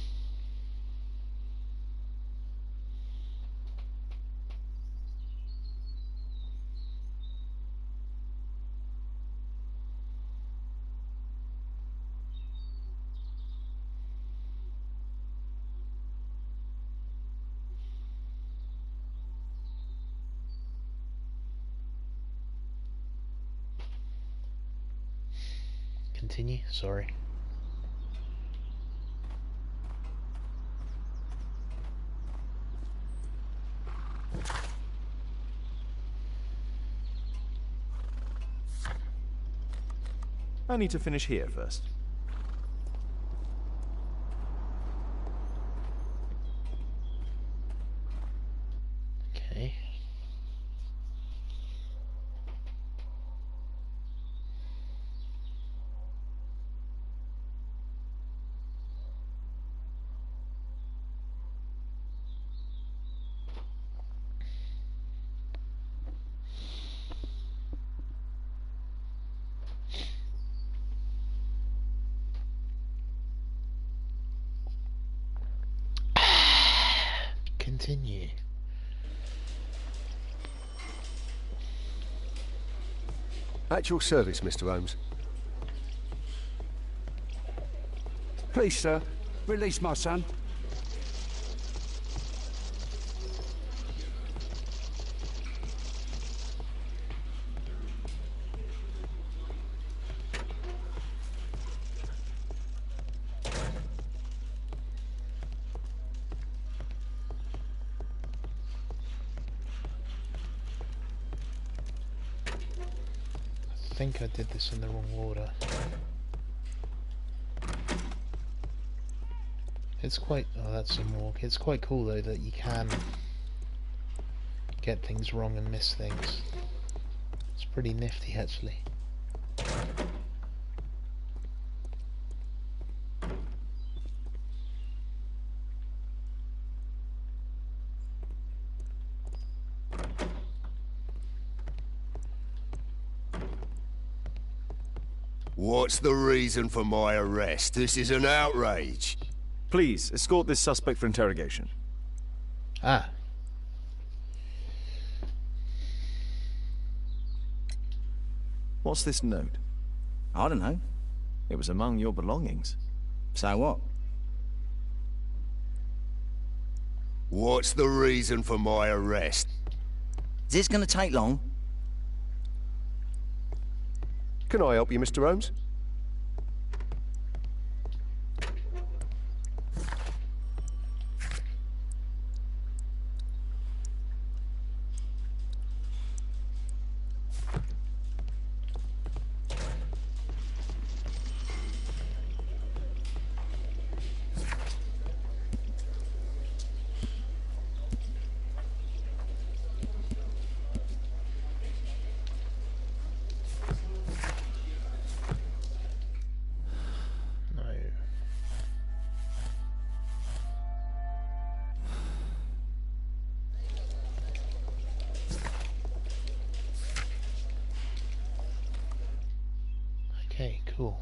Continue, sorry. I need to finish here first. Okay. Continue. At your service, Mr. Holmes. Please, sir, release my son. I think I did this in the wrong order. It's quite... oh, that's some walk. It's quite cool though that you can get things wrong and miss things. It's pretty nifty actually. What's the reason for my arrest? This is an outrage. Please, escort this suspect for interrogation. Ah. What's this note? I don't know. It was among your belongings. So what? What's the reason for my arrest? Is this gonna take long? Can I help you, Mr. Holmes? No. Okay, cool.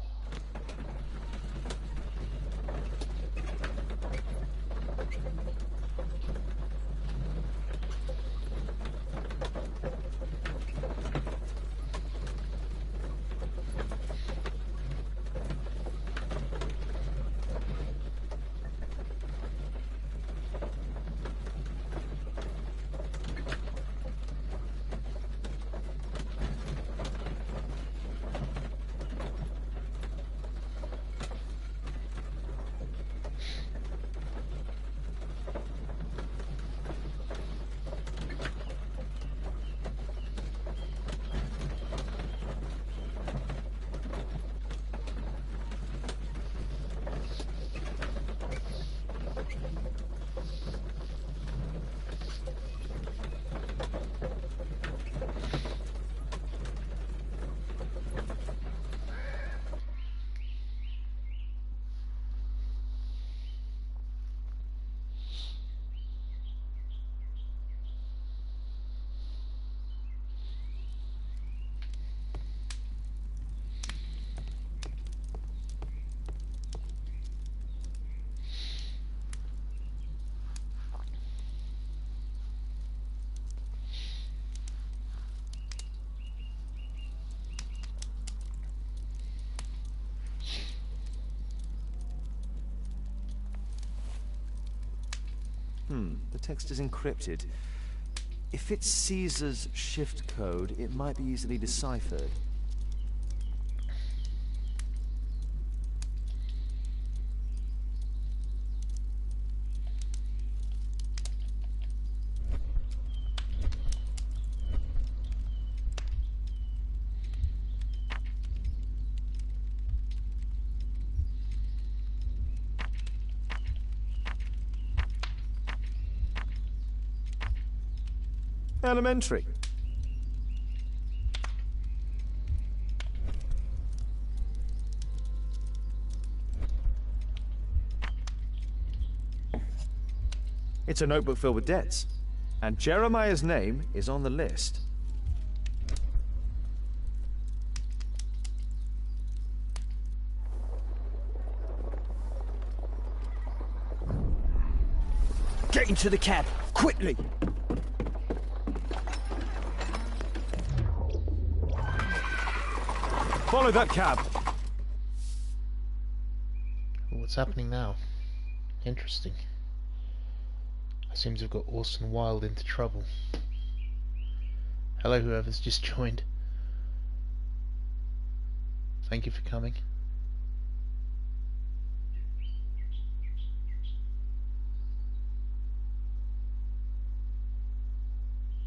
The text is encrypted. If it's Caesar's shift code, it might be easily deciphered. Elementary. It's a notebook filled with debts, and Jeremiah's name is on the list. Get into the cab, quickly! Follow that cab! What's happening now? Interesting. I seem to have got Orson Wilde into trouble. Hello, whoever's just joined. Thank you for coming.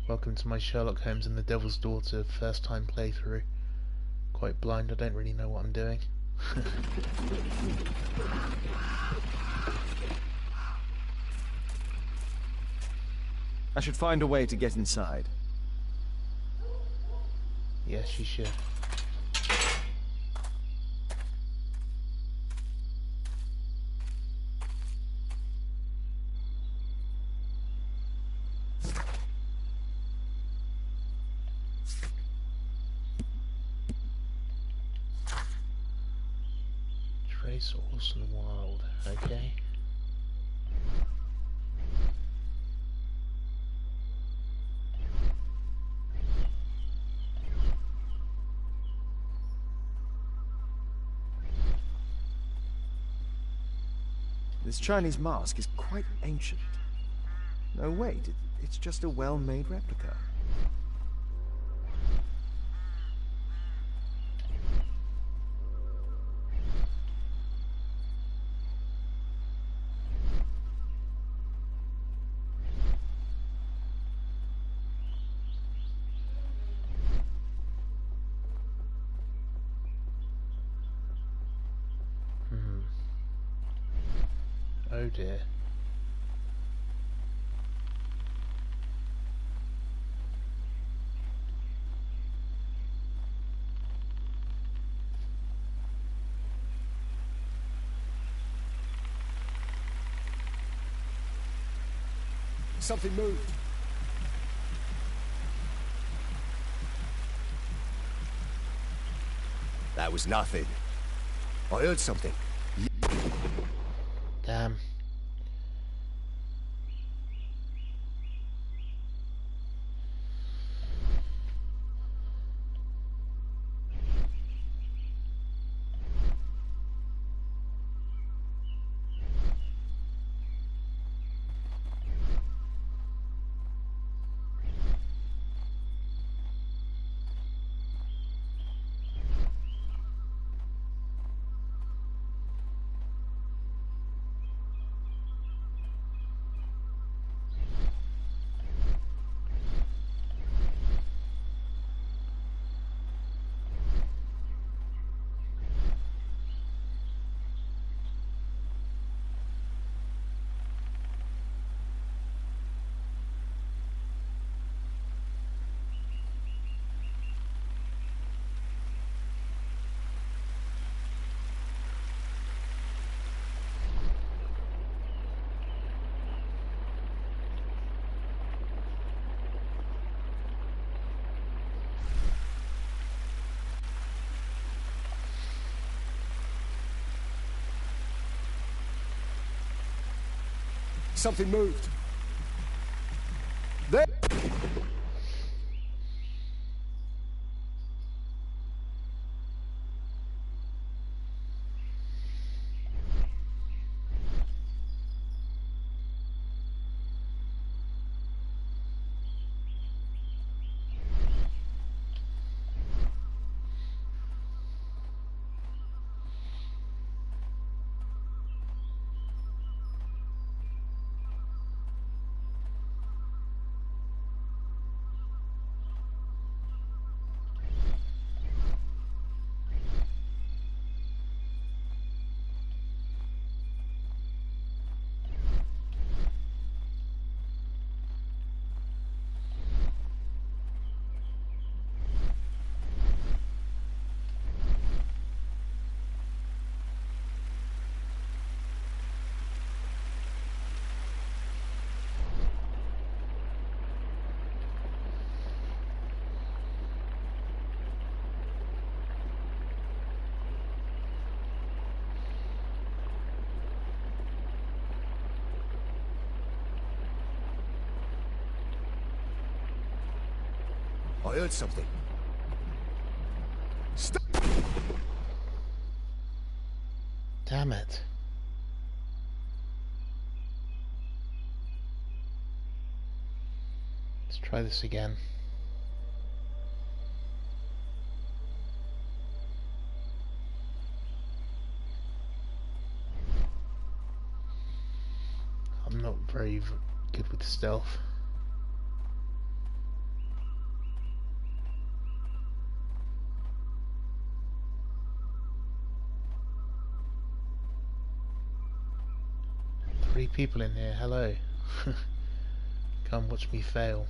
Welcome to my Sherlock Holmes and the Devil's Daughter first time playthrough. Quite blind, I don't really know what I'm doing. I should find a way to get inside. Yes, you should. Trace Orson Wilde, okay. This Chinese mask is quite ancient. No, wait, it's just a well-made replica. Oh dear. Something moved. That was nothing. I heard something. Damn. Something moved. There. I heard something. Stop! Damn it. Let's try this again. I'm not very good with stealth. Three people in here, hello. Come watch me fail.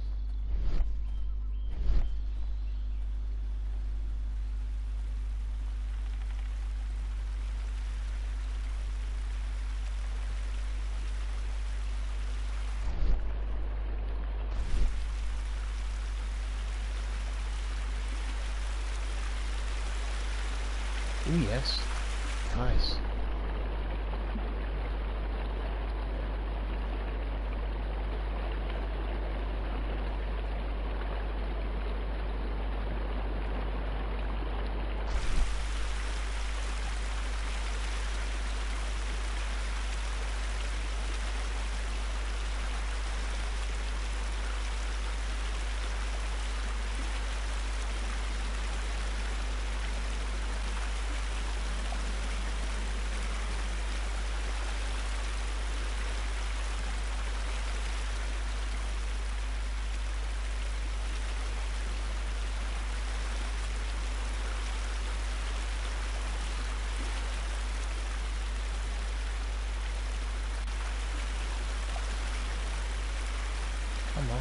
Ooh, yes. Nice. Come on.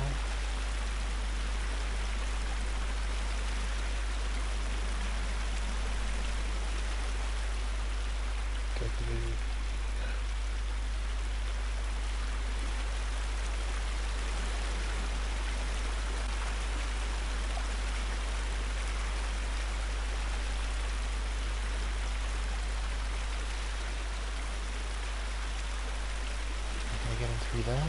Go through. Can I get him through there?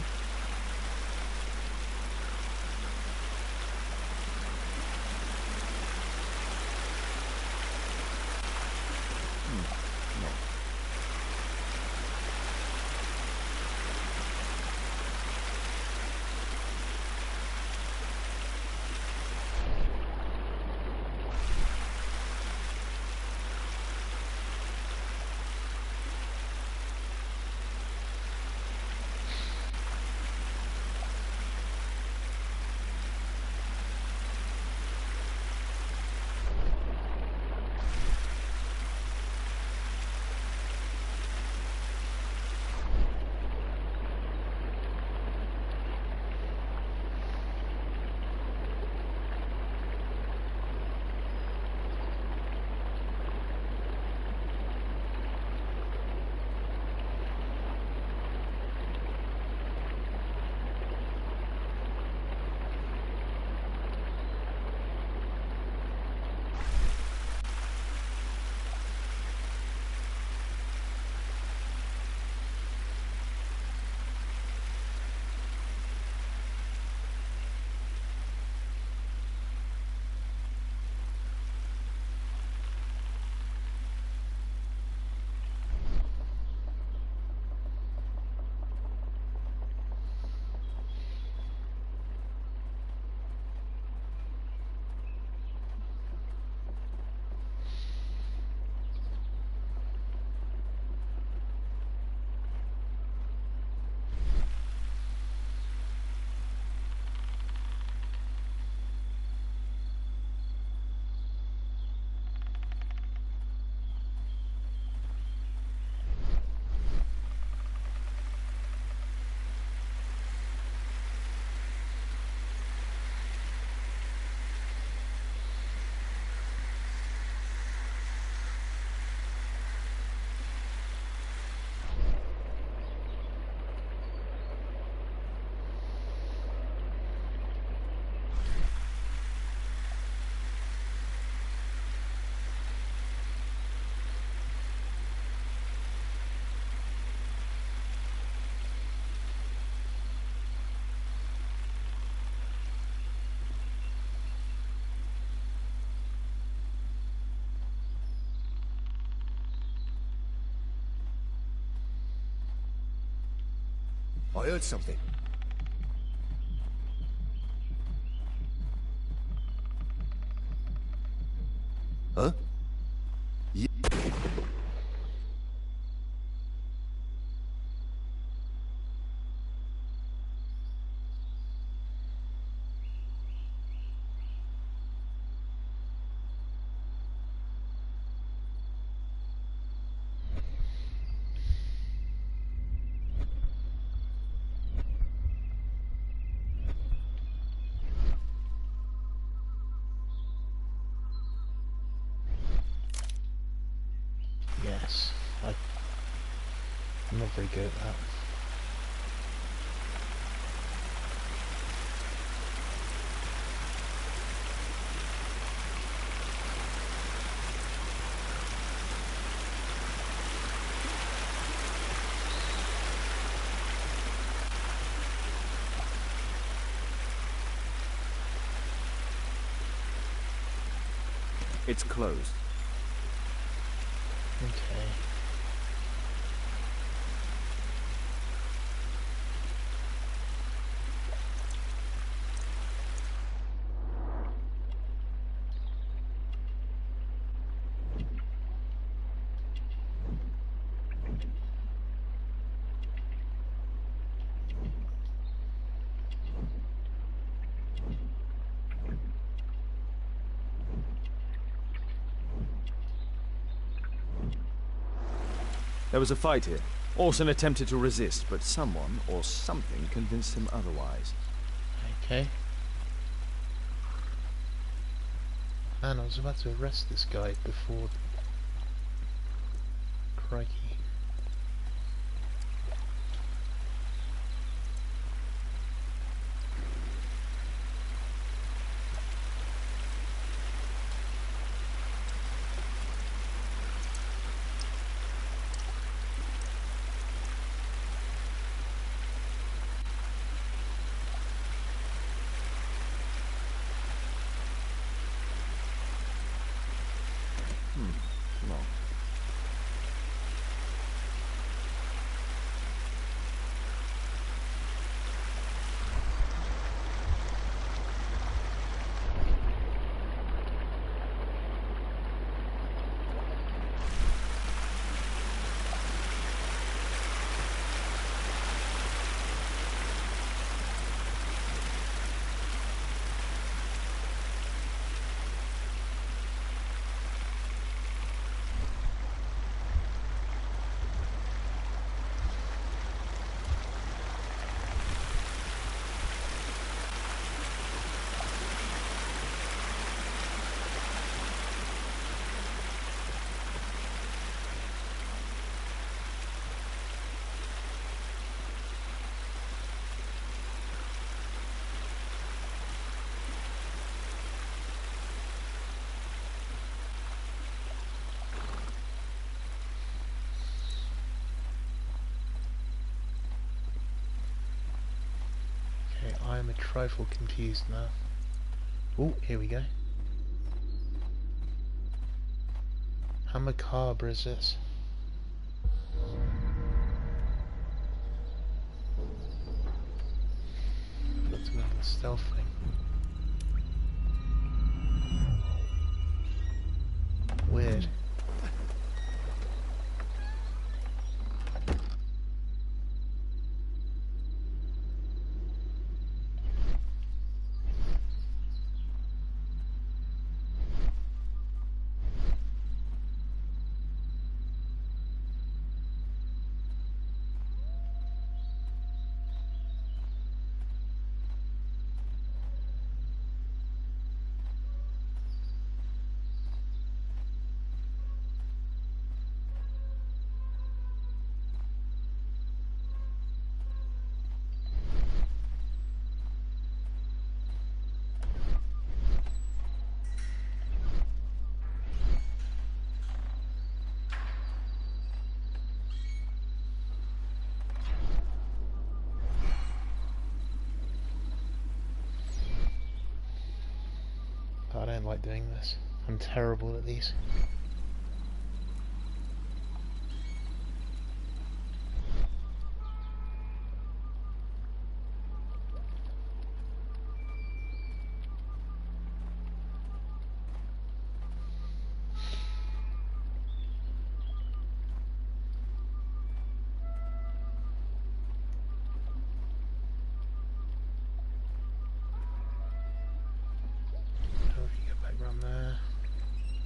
I heard something. Huh? Yeah. Yes, I'm not very good at that. It's closed. Okay. There was a fight here. Orson attempted to resist, but someone or something convinced him otherwise. Okay. Man, I was about to arrest this guy before... Crikey. Locked. Okay, I am a trifle confused now. Oh, here we go. How macabre is this? That's another stealth thing. Weird. I don't like doing this. I'm terrible at these.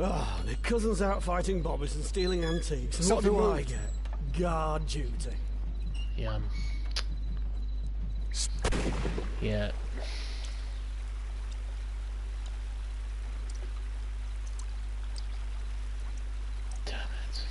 Oh, their cousin's out fighting bobbies and stealing antiques. And what do I get? Guard duty. Yeah. Yeah. Damn it.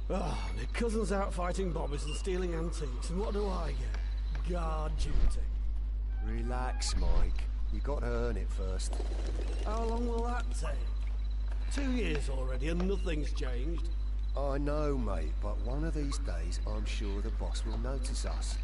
Ah, my cousin's out fighting bobbies and stealing antiques, and what do I get? Guard duty. Relax, Mike. You got to earn it first. How long will that take? 2 years already and nothing's changed. I know, mate, but one of these days I'm sure the boss will notice us.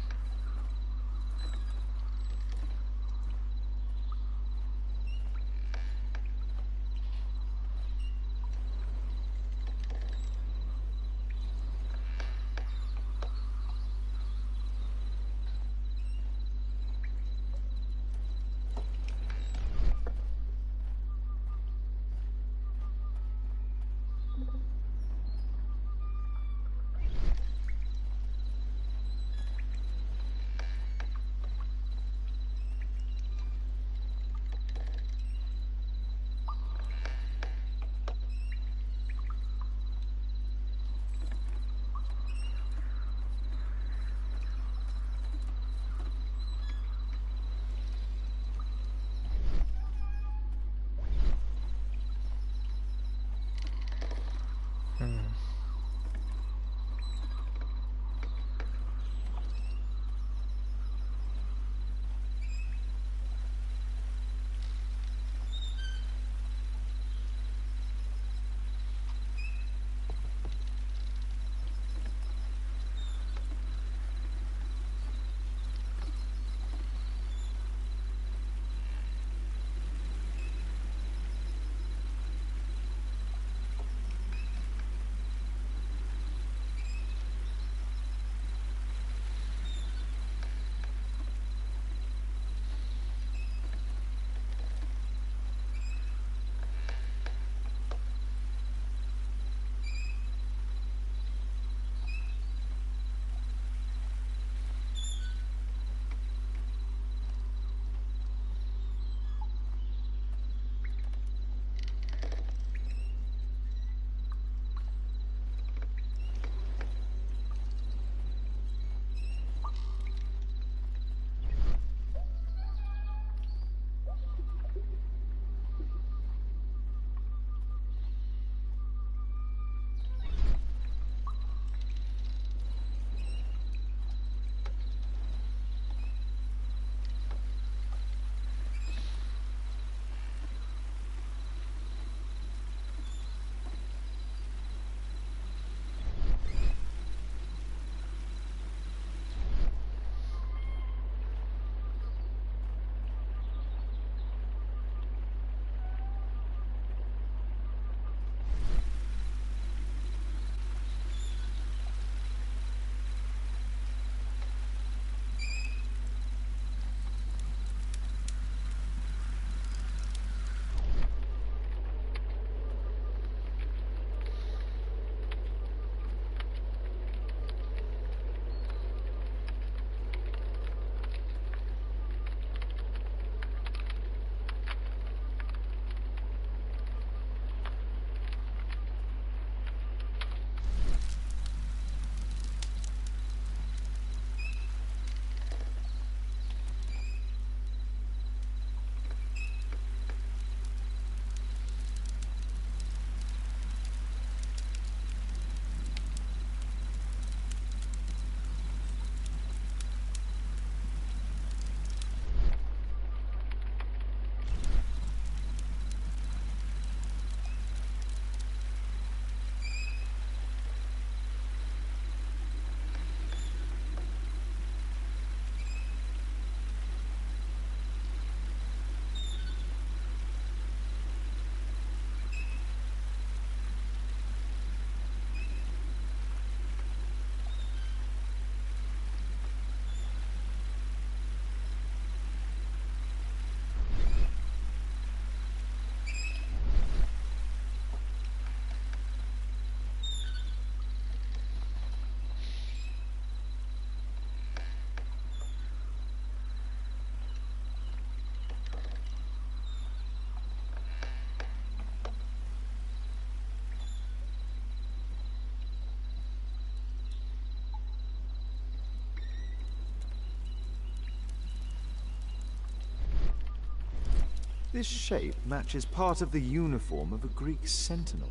This shape matches part of the uniform of a Greek sentinel.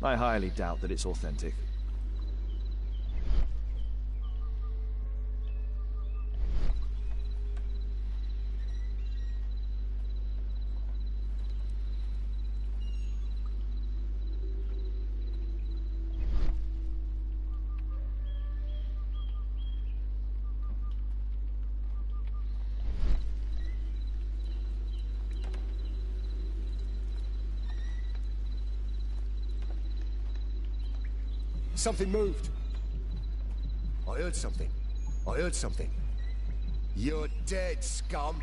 I highly doubt that it's authentic. Something moved. I heard something. I heard something. You're dead, scum.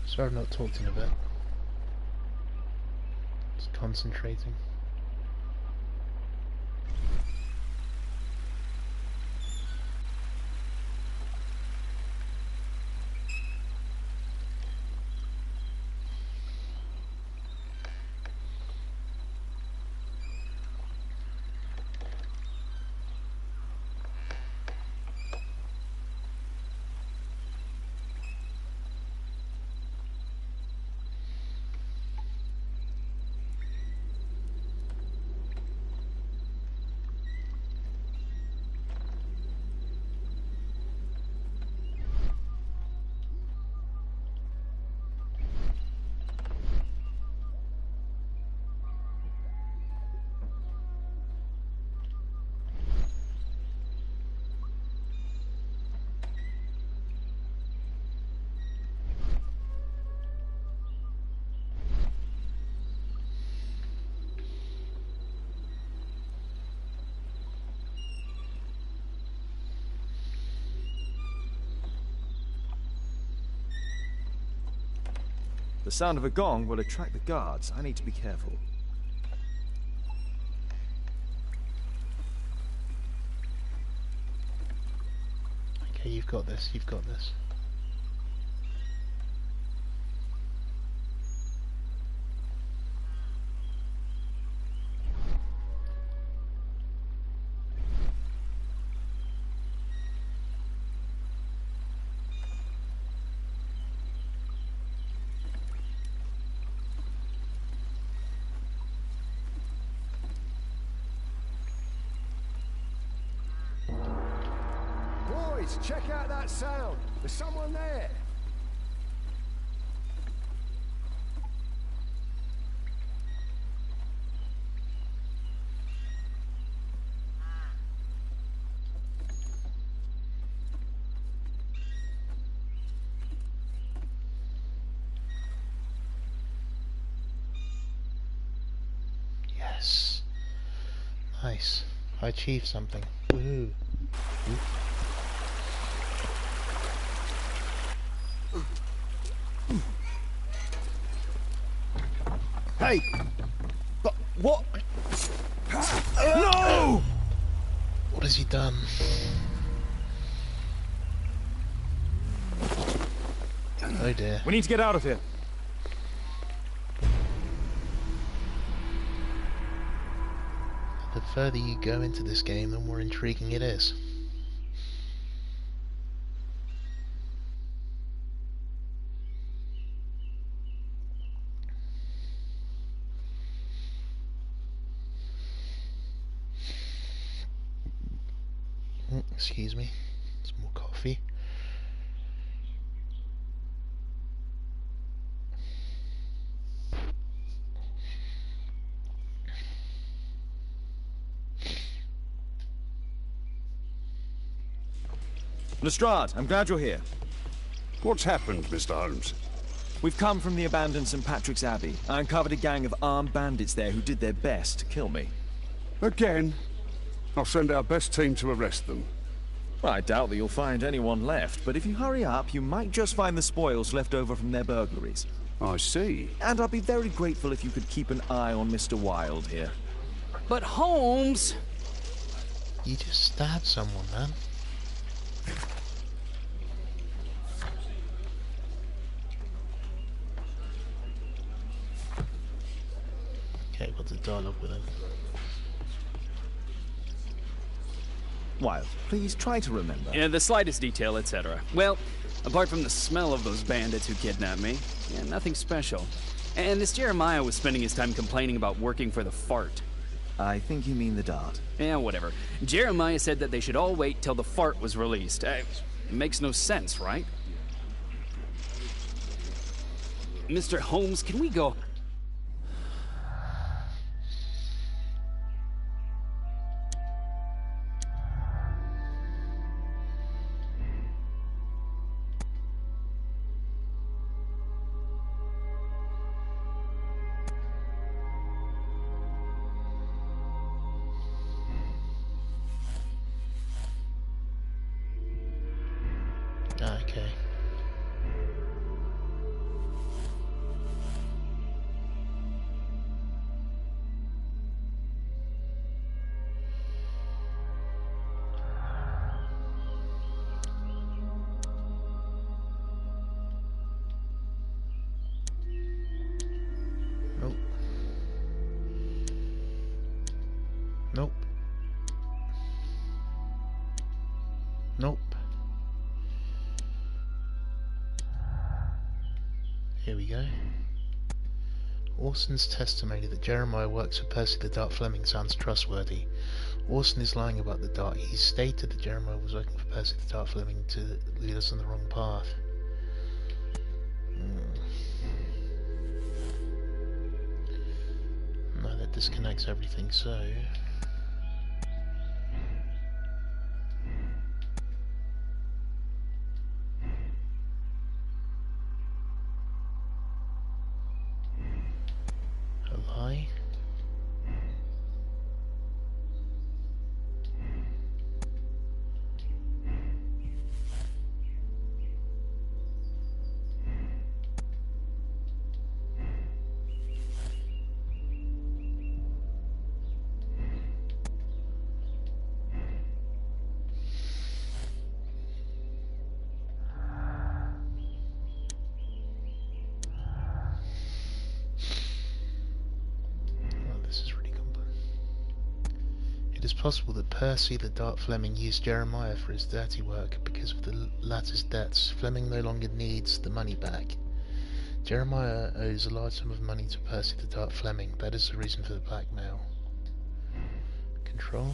Sorry I've not talked in a bit. Just concentrating. The sound of a gong will attract the guards. I need to be careful. Okay, you've got this, you've got this. Boys, check out that sound. There's someone there. Yes. Nice. I achieved something. Woohoo. Hey! But what? No! What has he done? Oh dear. We need to get out of here. The further you go into this game, the more intriguing it is. Excuse me, some more coffee. Lestrade, I'm glad you're here. What's happened, Mr. Holmes? We've come from the abandoned St. Patrick's Abbey. I uncovered a gang of armed bandits there who did their best to kill me. Again? I'll send our best team to arrest them. Well, I doubt that you'll find anyone left, but if you hurry up, you might just find the spoils left over from their burglaries. I see. And I'd be very grateful if you could keep an eye on Mr. Wilde here. But Holmes! You just stabbed someone, man. Okay, what's the dialogue with him? Wilde, please try to remember. Yeah, the slightest detail, etc. Well, apart from the smell of those bandits who kidnapped me, yeah, nothing special. And this Jeremiah was spending his time complaining about working for the fart. I think you mean the dart. Yeah, whatever. Jeremiah said that they should all wait till the fart was released. It makes no sense, right? Mr. Holmes, can we go? Okay. Nope. Nope. Nope. Here we go. Orson's testimony that Jeremiah works for Percy the Dart Fleming sounds trustworthy. Orson is lying about the dart. He stated that Jeremiah was working for Percy the Dart Fleming to lead us on the wrong path. No, that disconnects everything, so... a lie? It is possible that Percy the Dart Fleming used Jeremiah for his dirty work. Because of the latter's debts, Fleming no longer needs the money back. Jeremiah owes a large sum of money to Percy the Dart Fleming. That is the reason for the blackmail. Control.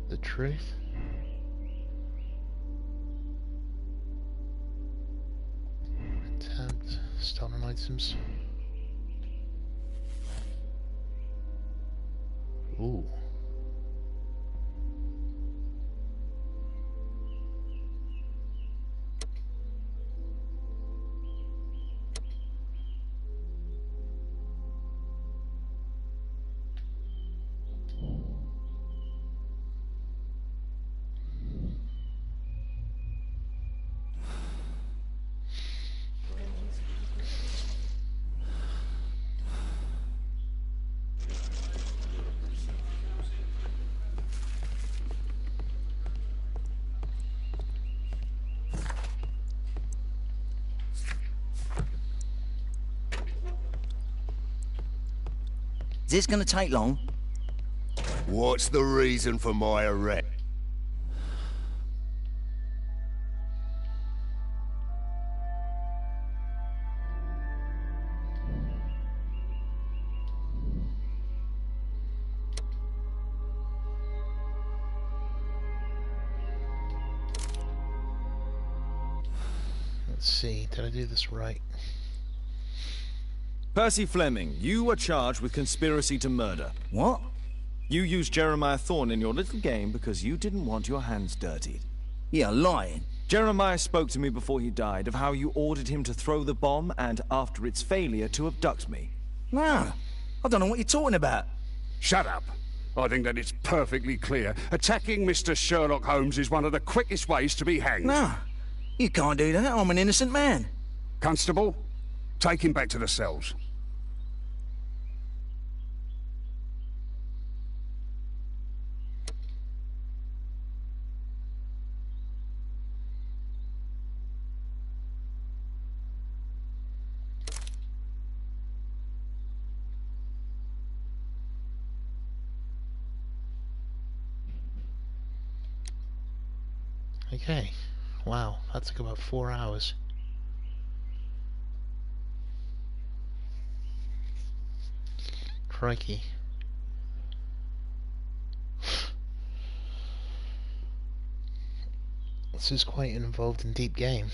The truth. Tabbed stolen items. Ooh. Is this gonna take long? What's the reason for my arrest? Let's see, did I do this right? Percy Fleming, you are charged with conspiracy to murder. What? You used Jeremiah Thorne in your little game because you didn't want your hands dirtied. You're lying. Jeremiah spoke to me before he died of how you ordered him to throw the bomb and, after its failure, to abduct me. No, I don't know what you're talking about. Shut up. I think that it's perfectly clear. Attacking Mr. Sherlock Holmes is one of the quickest ways to be hanged. No, you can't do that. I'm an innocent man. Constable, take him back to the cells. Okay. Wow, that took about 4 hours. Crikey. This is quite an involved and deep game.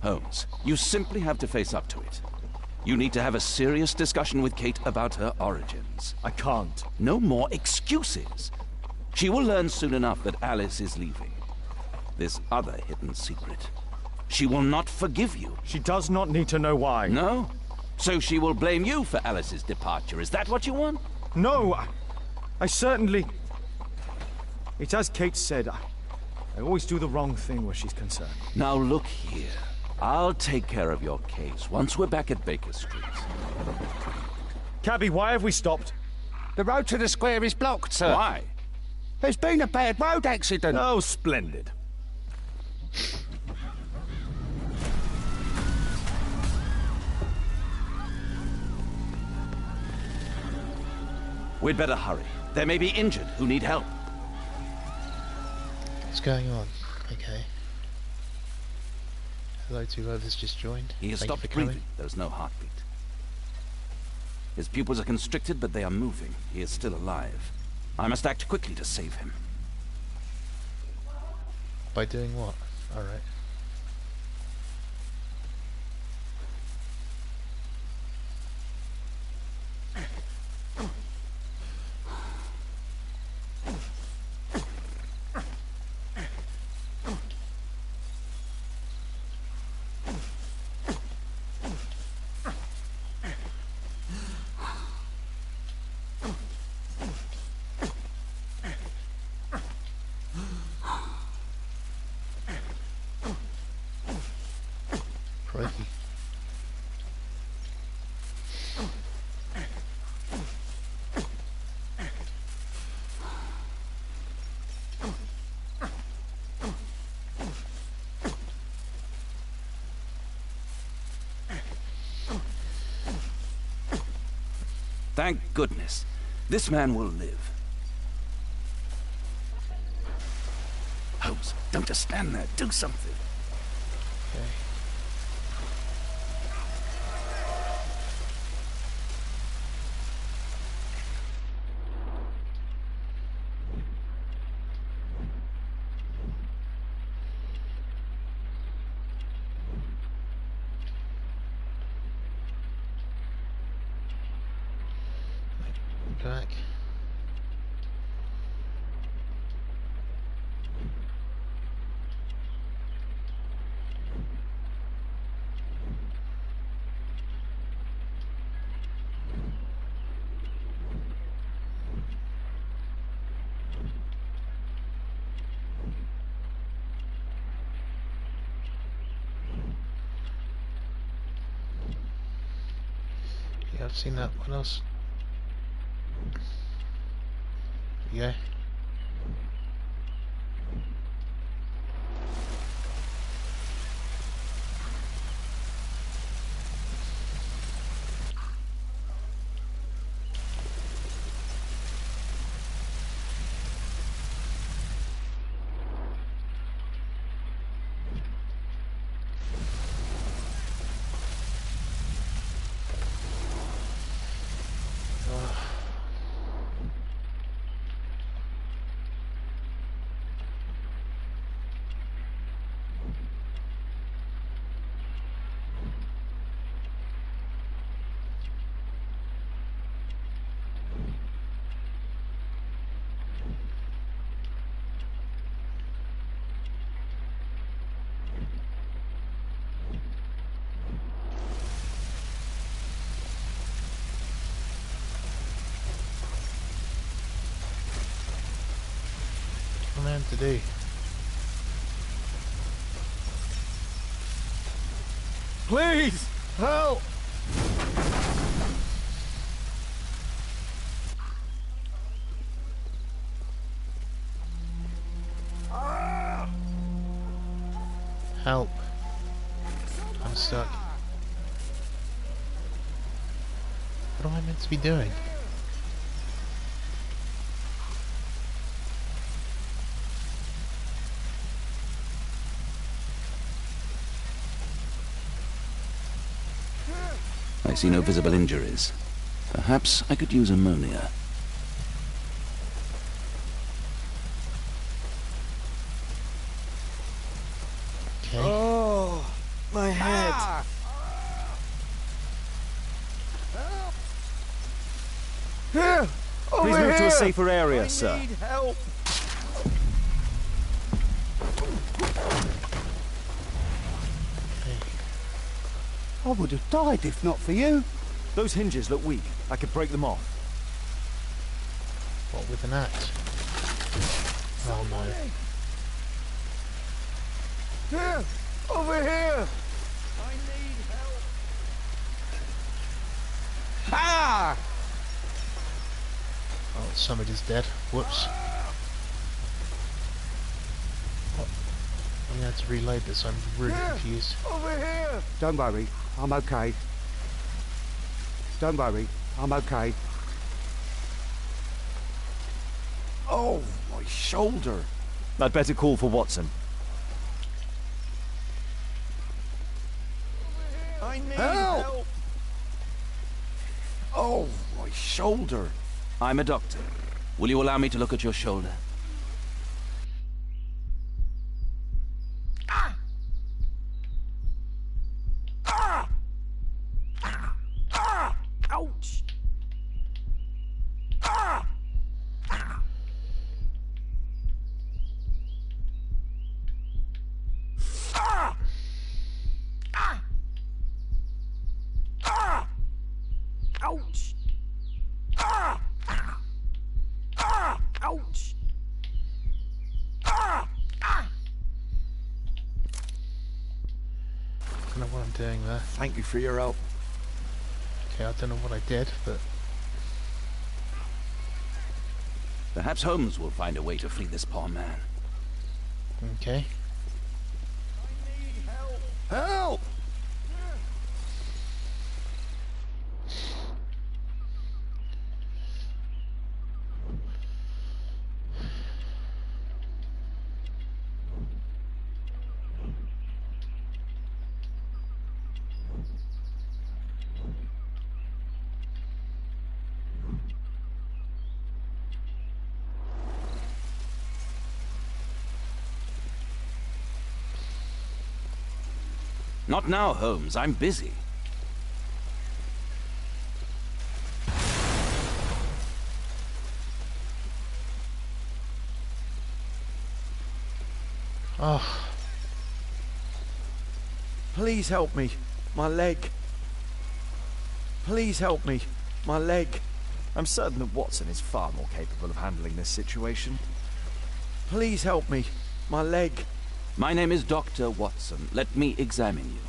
Holmes, you simply have to face up to it. You need to have a serious discussion with Kate about her origins. I can't. No more excuses. She will learn soon enough that Alice is leaving. This other hidden secret. She will not forgive you. She does not need to know why. No? So she will blame you for Alice's departure. Is that what you want? No, I certainly... It's as Kate said, I always do the wrong thing where she's concerned. Now look here. I'll take care of your case once we're back at Baker Street. Cabby, why have we stopped? The road to the square is blocked, sir. Why? There's been a bad road accident. Oh, splendid. We'd better hurry. There may be injured who need help. What's going on? Okay. Hello to whoever's just joined. He has Thank you stopped for coming. breathing. There's no heartbeat. His pupils are constricted, but they are moving. He is still alive. I must act quickly to save him. By doing what? Alright. Crikey. Thank goodness. This man will live. Holmes, don't just stand there. Do something. Okay. Back. Yeah, I've seen that. What else? Yeah. What am I meant to do? Please! Help! Help. I'm stuck. What am I meant to be doing? I see no visible injuries. Perhaps I could use ammonia. Okay. Oh, my head. Here! Over Please move here. To a safer area, sir. I need help. I would have died if not for you. Those hinges look weak. I could break them off. What, with an axe? Oh no. Here! Over here! I need help. Ah! Oh, somebody's dead. Whoops. What? I'm gonna have to reload this. I'm really confused. Over here! Don't worry, I'm okay. Don't worry, I'm okay. Oh, my shoulder. I'd better call for Watson. I need help! Oh, my shoulder. I'm a doctor. Will you allow me to look at your shoulder? Ouch! Ouch! Ouch! I don't know what I'm doing there. Thank you for your help. Okay, I don't know what I did, but... Perhaps Holmes will find a way to free this poor man. Okay. Help! Not now, Holmes. I'm busy. Oh. Please help me. My leg. Please help me. My leg. I'm certain that Watson is far more capable of handling this situation. Please help me. My leg. My name is Dr. Watson. Let me examine you.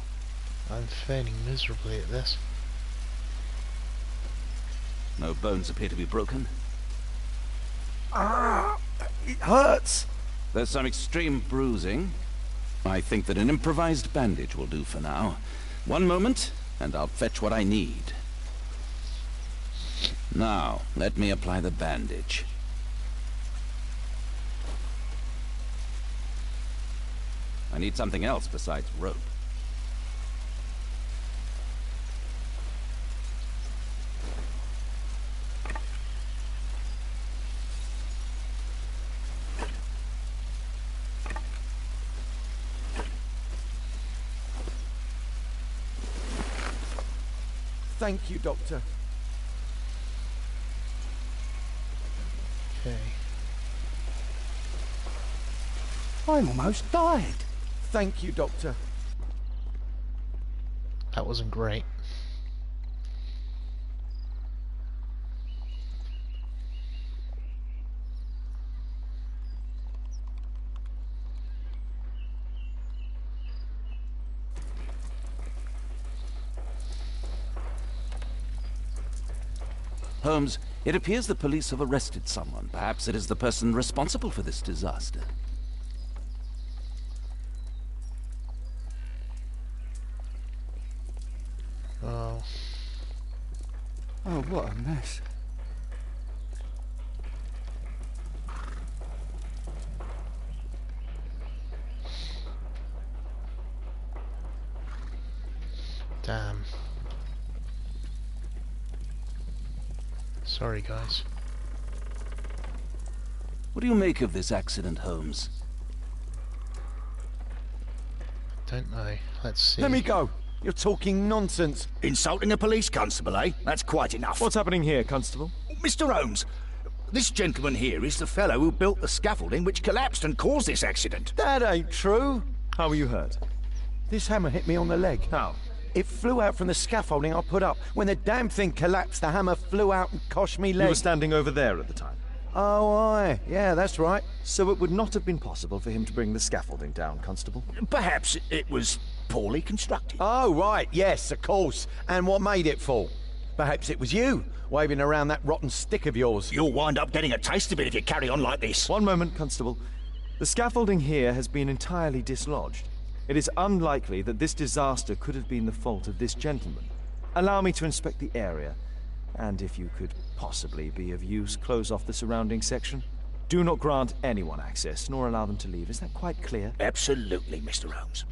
I'm failing miserably at this. No bones appear to be broken. Ah! It hurts! There's some extreme bruising. I think that an improvised bandage will do for now. One moment, and I'll fetch what I need. Now, let me apply the bandage. I need something else besides rope. Thank you, Doctor. Okay. I'm almost died. Thank you, Doctor. That wasn't great. Holmes, it appears the police have arrested someone. Perhaps it is the person responsible for this disaster. Oh. Oh, what a mess. Damn. Sorry, guys. What do you make of this accident, Holmes? Don't know. Let's see. Let me go. You're talking nonsense. Insulting a police constable, eh? That's quite enough. What's happening here, Constable? Mr. Holmes, this gentleman here is the fellow who built the scaffolding which collapsed and caused this accident. That ain't true. How were you hurt? This hammer hit me on the leg. How? It flew out from the scaffolding I put up. When the damn thing collapsed, the hammer flew out and cost me leg. You were standing over there at the time. Oh, aye. Yeah, that's right. So it would not have been possible for him to bring the scaffolding down, Constable? Perhaps it was poorly constructed. Oh, right. Yes, of course. And what made it fall? Perhaps it was you, waving around that rotten stick of yours. You'll wind up getting a taste of it if you carry on like this. One moment, Constable. The scaffolding here has been entirely dislodged. It is unlikely that this disaster could have been the fault of this gentleman. Allow me to inspect the area, and if you could possibly be of use, close off the surrounding section. Do not grant anyone access, nor allow them to leave. Is that quite clear? Absolutely, Mr. Holmes.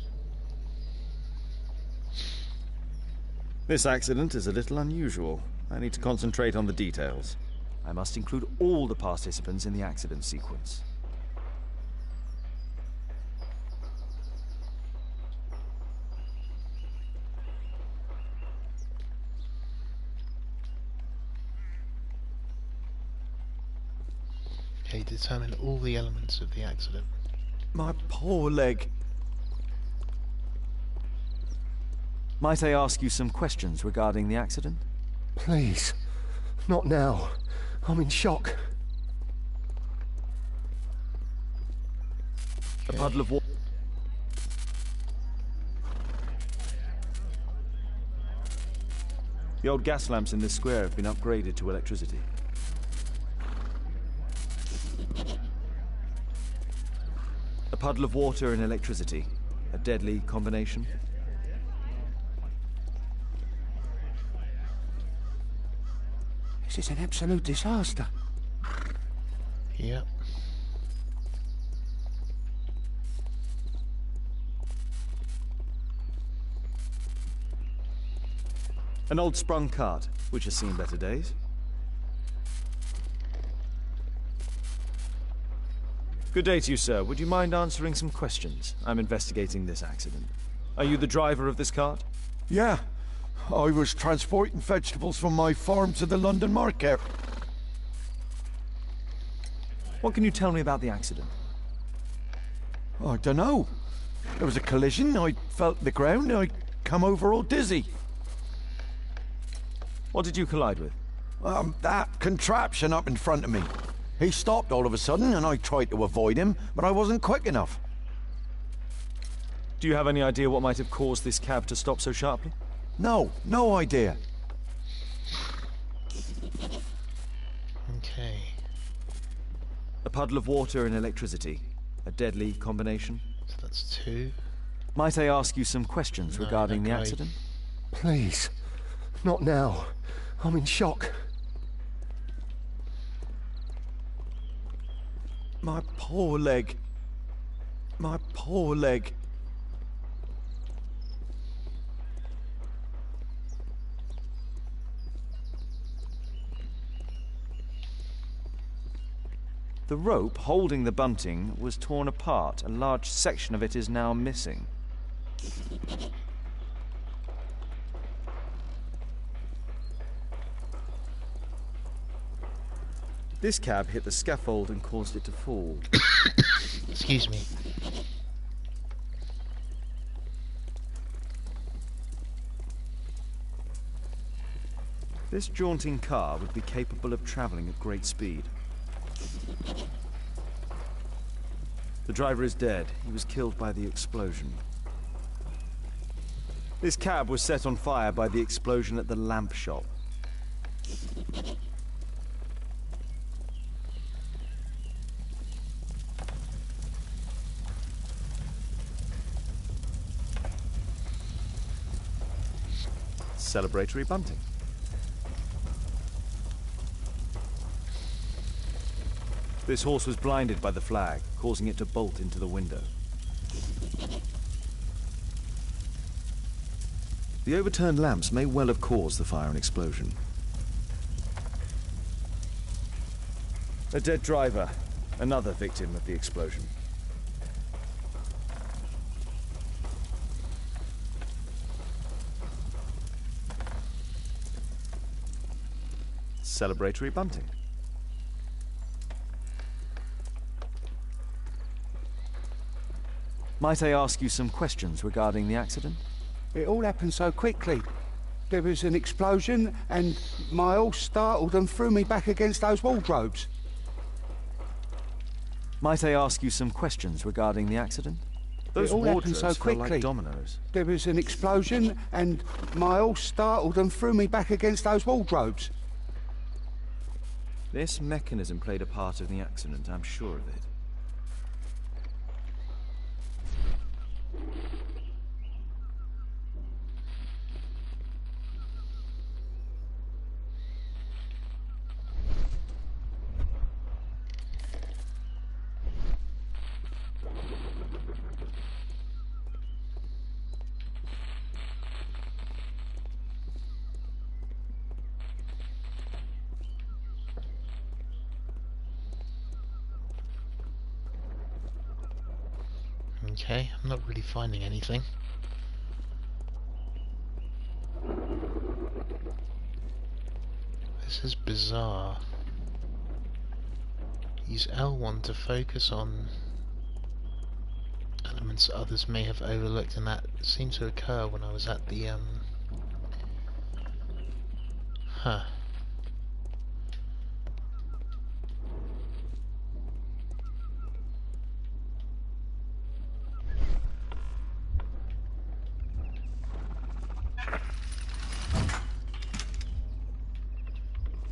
This accident is a little unusual. I need to concentrate on the details. I must include all the participants in the accident sequence. Okay, determine all the elements of the accident. My poor leg. Might I ask you some questions regarding the accident? Please. Not now. I'm in shock. A puddle of water. The old gas lamps in this square have been upgraded to electricity. A puddle of water and electricity. A deadly combination. This is an absolute disaster. Yep. An old sprung cart, which has seen better days. Good day to you, sir. Would you mind answering some questions? I'm investigating this accident. Are you the driver of this cart? Yeah. I was transporting vegetables from my farm to the London market. What can you tell me about the accident? I don't know. There was a collision, I felt the ground, I come over all dizzy. What did you collide with? That contraption up in front of me. He stopped all of a sudden and I tried to avoid him, but I wasn't quick enough. Do you have any idea what might have caused this cab to stop so sharply? No, no idea. Okay. A puddle of water and electricity. A deadly combination. So that's 2. Might I ask you some questions regarding the okay. accident? Please. Not now. I'm in shock. My poor leg. My poor leg. The rope holding the bunting was torn apart. A large section of it is now missing. This cab hit the scaffold and caused it to fall. Excuse me. This jaunting car would be capable of travelling at great speed. The driver is dead. He was killed by the explosion. This cab was set on fire by the explosion at the lamp shop. Celebratory bunting. This horse was blinded by the flag, causing it to bolt into the window. The overturned lamps may well have caused the fire and explosion. A dead driver, another victim of the explosion. Celebratory bunting. Might I ask you some questions regarding the accident? It all happened so quickly. There was an explosion, and my horse startled and threw me back against those wardrobes. Might I ask you some questions regarding the accident? Those it all happened wardrobes so felt quickly. like dominoes. There was an explosion, and my horse startled and threw me back against those wardrobes. This mechanism played a part in the accident, I'm sure of it. Okay, I'm not really finding anything. This is bizarre. Use L1 to focus on elements others may have overlooked, and that seemed to occur when I was at the Huh.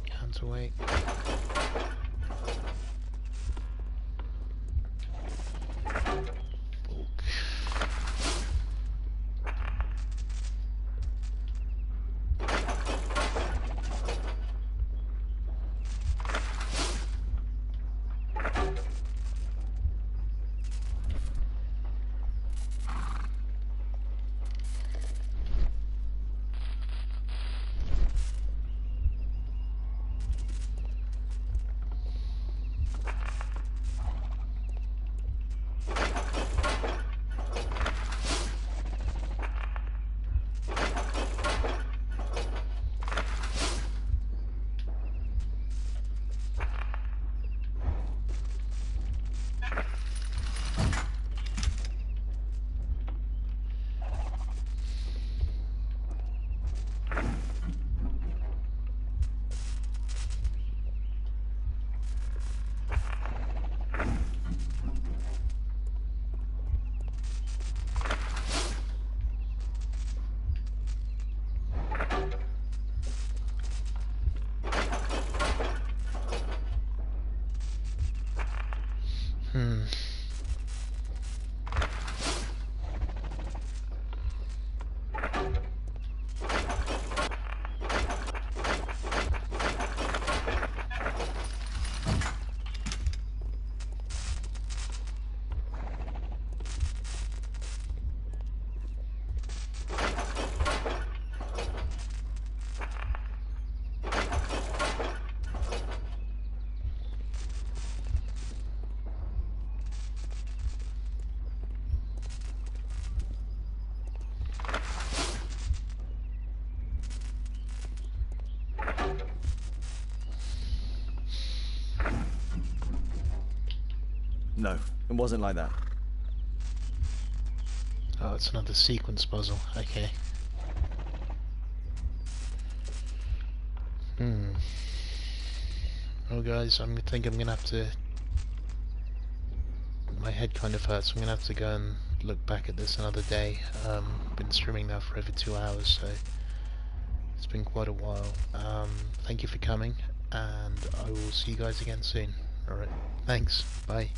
Counterweight. No, it wasn't like that. Oh, it's another sequence puzzle. Okay. Well guys, I think I'm gonna have to... My head kind of hurts. I'm gonna have to go and look back at this another day. Been streaming now for over 2 hours, so it's been quite a while. Thank you for coming, and I will see you guys again soon. Alright, thanks, bye.